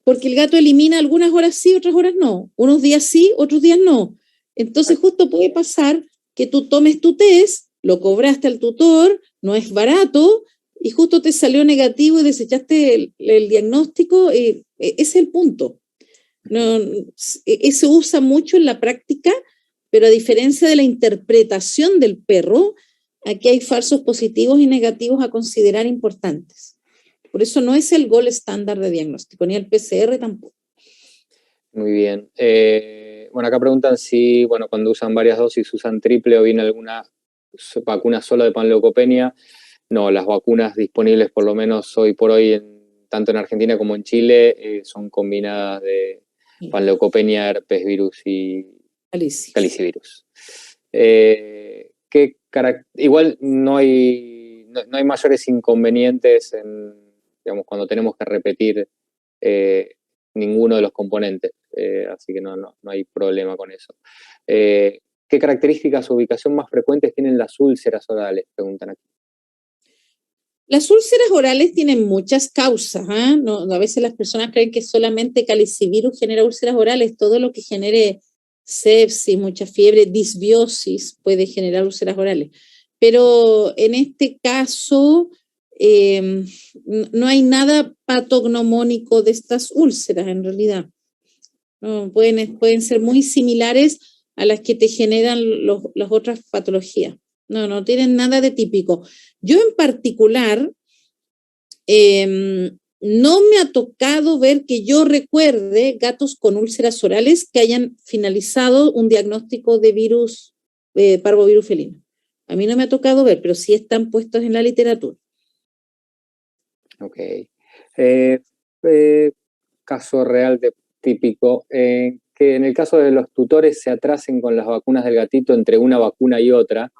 Speaker 1: porque el gato elimina algunas horas sí, otras horas no. Unos días sí, otros días no. Entonces justo puede pasar que tú tomes tu test, lo cobraste al tutor, no es barato, y justo te salió negativo y desechaste el diagnóstico. Ese es el punto. No, eso usa mucho en la práctica, pero a diferencia de la interpretación del perro, aquí hay falsos positivos y negativos a considerar importantes. Por eso no es el gol estándar de diagnóstico, ni el PCR tampoco.
Speaker 2: Muy bien. Bueno, acá preguntan si, bueno, cuando usan varias dosis usan triple o viene alguna vacuna sola de panleucopenia. No, las vacunas disponibles por lo menos hoy por hoy, tanto en Argentina como en Chile, son combinadas de panleucopenia, herpes virus y calicivirus. Igual no hay mayores inconvenientes digamos, cuando tenemos que repetir ninguno de los componentes, así que no hay problema con eso. ¿Qué características o ubicación más frecuentes tienen las úlceras orales? Preguntan aquí.
Speaker 1: Las úlceras orales tienen muchas causas, ¿eh? No, a veces las personas creen que solamente calicivirus genera úlceras orales, todo lo que genere sepsis, mucha fiebre, disbiosis puede generar úlceras orales. Pero en este caso, no hay nada patognomónico de estas úlceras en realidad. No, pueden ser muy similares a las que te generan las otras patologías. No tienen nada de típico. Yo en particular, no me ha tocado ver que yo recuerde gatos con úlceras orales que hayan finalizado un diagnóstico de virus, parvovirus felino. A mí no me ha tocado ver, pero sí están puestos en la literatura.
Speaker 2: Ok. Caso real típico, que en el caso de los tutores se atrasen con las vacunas del gatito entre una vacuna y otra.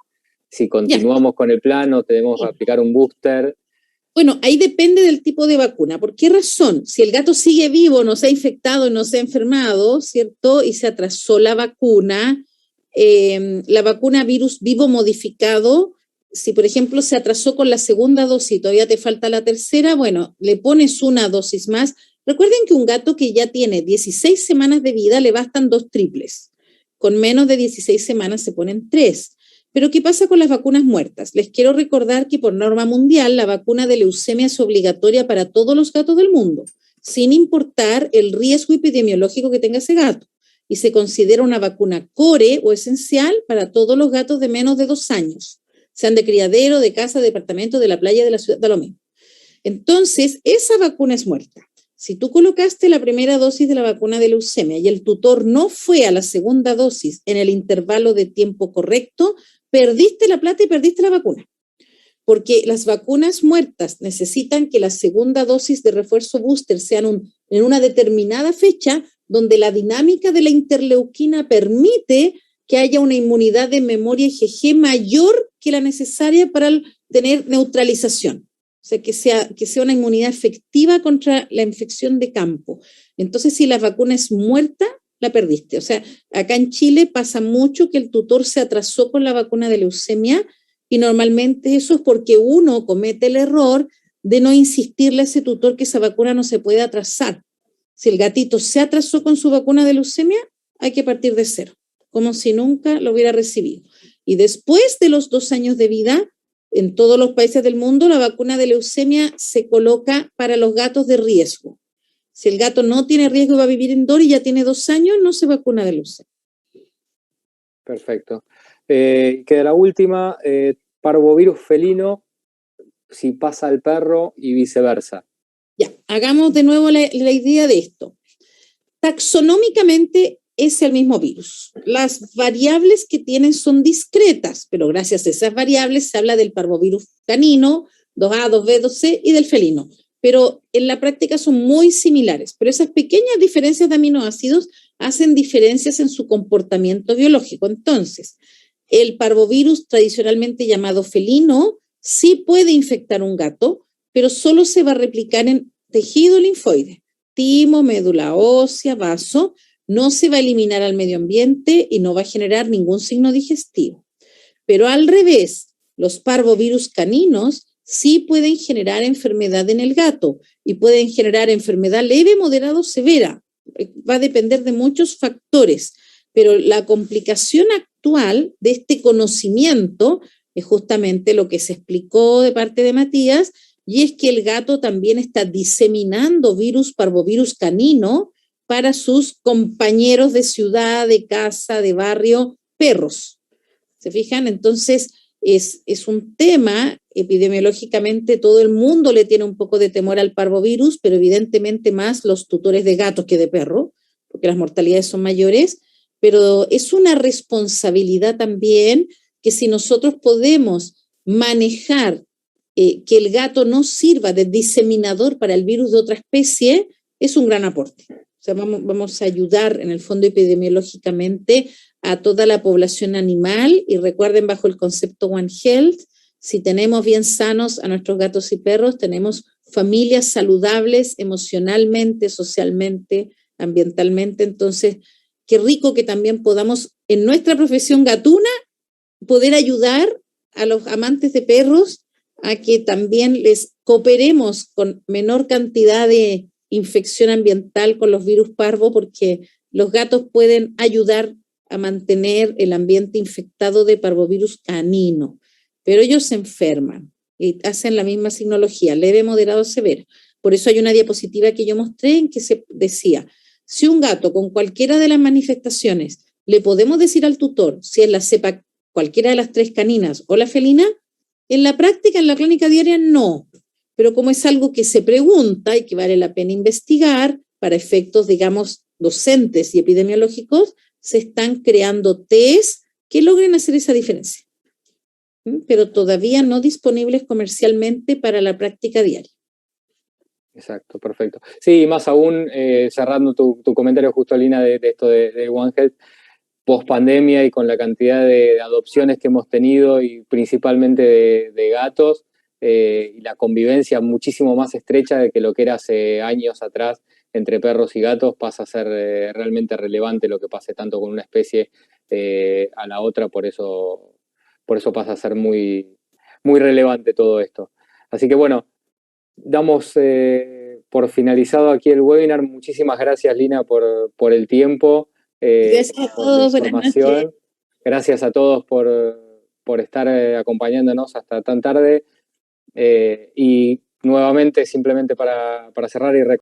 Speaker 2: Si continuamos con el plan o tenemos que aplicar un booster.
Speaker 1: Bueno, ahí depende del tipo de vacuna. ¿Por qué razón? Si el gato sigue vivo, no se ha infectado, no se ha enfermado, ¿cierto? Y se atrasó la vacuna virus vivo modificado, si por ejemplo se atrasó con la segunda dosis y todavía te falta la tercera, bueno, le pones una dosis más. Recuerden que un gato que ya tiene 16 semanas de vida le bastan 2 triples. Con menos de 16 semanas se ponen 3. Pero ¿qué pasa con las vacunas muertas? Les quiero recordar que por norma mundial la vacuna de leucemia es obligatoria para todos los gatos del mundo, sin importar el riesgo epidemiológico que tenga ese gato. Y se considera una vacuna core o esencial para todos los gatos de menos de 2 años, sean de criadero, de casa, de departamento, de la playa, de la ciudad, da lo mismo. Entonces, esa vacuna es muerta. Si tú colocaste la primera dosis de la vacuna de leucemia y el tutor no fue a la segunda dosis en el intervalo de tiempo correcto, perdiste la plata y perdiste la vacuna. Porque las vacunas muertas necesitan que la segunda dosis de refuerzo booster sean en una determinada fecha donde la dinámica de la interleuquina permite que haya una inmunidad de memoria IgG mayor que la necesaria para tener neutralización. O sea, que sea una inmunidad efectiva contra la infección de campo. Entonces, si la vacuna es muerta, la perdiste. O sea, acá en Chile pasa mucho que el tutor se atrasó con la vacuna de leucemia y normalmente eso es porque uno comete el error de no insistirle a ese tutor que esa vacuna no se puede atrasar. Si el gatito se atrasó con su vacuna de leucemia, hay que partir de cero, como si nunca lo hubiera recibido. Y después de los 2 años de vida, en todos los países del mundo, la vacuna de leucemia se coloca para los gatos de riesgo. Si el gato no tiene riesgo y va a vivir indoor y ya tiene 2 años, no se vacuna de leucemia.
Speaker 2: Perfecto. Queda la última, parvovirus felino, si pasa al perro y viceversa.
Speaker 1: Ya, hagamos de nuevo la idea de esto. Taxonómicamente es el mismo virus. Las variables que tienen son discretas, pero gracias a esas variables se habla del parvovirus canino, 2A, 2B, 2C y del felino. Pero en la práctica son muy similares. Pero esas pequeñas diferencias de aminoácidos hacen diferencias en su comportamiento biológico. Entonces, el parvovirus tradicionalmente llamado felino sí puede infectar un gato, pero solo se va a replicar en tejido linfoide, timo, médula ósea, vaso, no se va a eliminar al medio ambiente y no va a generar ningún signo digestivo. Pero al revés, los parvovirus caninos sí pueden generar enfermedad en el gato y pueden generar enfermedad leve, moderada o severa. Va a depender de muchos factores, pero la complicación actual de este conocimiento es justamente lo que se explicó de parte de Matías, y es que el gato también está diseminando parvovirus canino para sus compañeros de ciudad, de casa, de barrio, perros. ¿Se fijan? Entonces, es un tema, epidemiológicamente todo el mundo le tiene un poco de temor al parvovirus, pero evidentemente más los tutores de gatos que de perro, porque las mortalidades son mayores, pero es una responsabilidad también que si nosotros podemos manejar que el gato no sirva de diseminador para el virus de otra especie, es un gran aporte. O sea, vamos a ayudar en el fondo epidemiológicamente a toda la población animal y recuerden bajo el concepto One Health, si tenemos bien sanos a nuestros gatos y perros, tenemos familias saludables emocionalmente, socialmente, ambientalmente. Entonces, qué rico que también podamos en nuestra profesión gatuna poder ayudar a los amantes de perros a que también les cooperemos con menor cantidad de infección ambiental con los virus parvo, porque los gatos pueden ayudar a mantener el ambiente infectado de parvovirus canino, pero ellos se enferman. y hacen la misma signología, leve, moderado, severo. Por eso hay una diapositiva que yo mostré en que se decía, si un gato con cualquiera de las manifestaciones le podemos decir al tutor si es la cepa cualquiera de las 3 caninas o la felina, en la práctica, en la clínica diaria, no. Pero como es algo que se pregunta y que vale la pena investigar para efectos, digamos, docentes y epidemiológicos, se están creando test que logren hacer esa diferencia, pero todavía no disponibles comercialmente para la práctica diaria.
Speaker 2: Exacto, perfecto. Sí, más aún, cerrando tu comentario justo, Lina, de esto de One Health, post pandemia y con la cantidad de adopciones que hemos tenido y principalmente de gatos, y la convivencia muchísimo más estrecha de que lo que era hace años atrás entre perros y gatos, pasa a ser realmente relevante lo que pase tanto con una especie a la otra, por eso pasa a ser muy, muy relevante todo esto. Así que bueno, damos por finalizado aquí el webinar. Muchísimas gracias, Lina, por el tiempo,
Speaker 1: Gracias a
Speaker 2: por la
Speaker 1: todos, buenas noches.
Speaker 2: información. Gracias a todos por estar acompañándonos hasta tan tarde. Y nuevamente, simplemente para cerrar y recordar,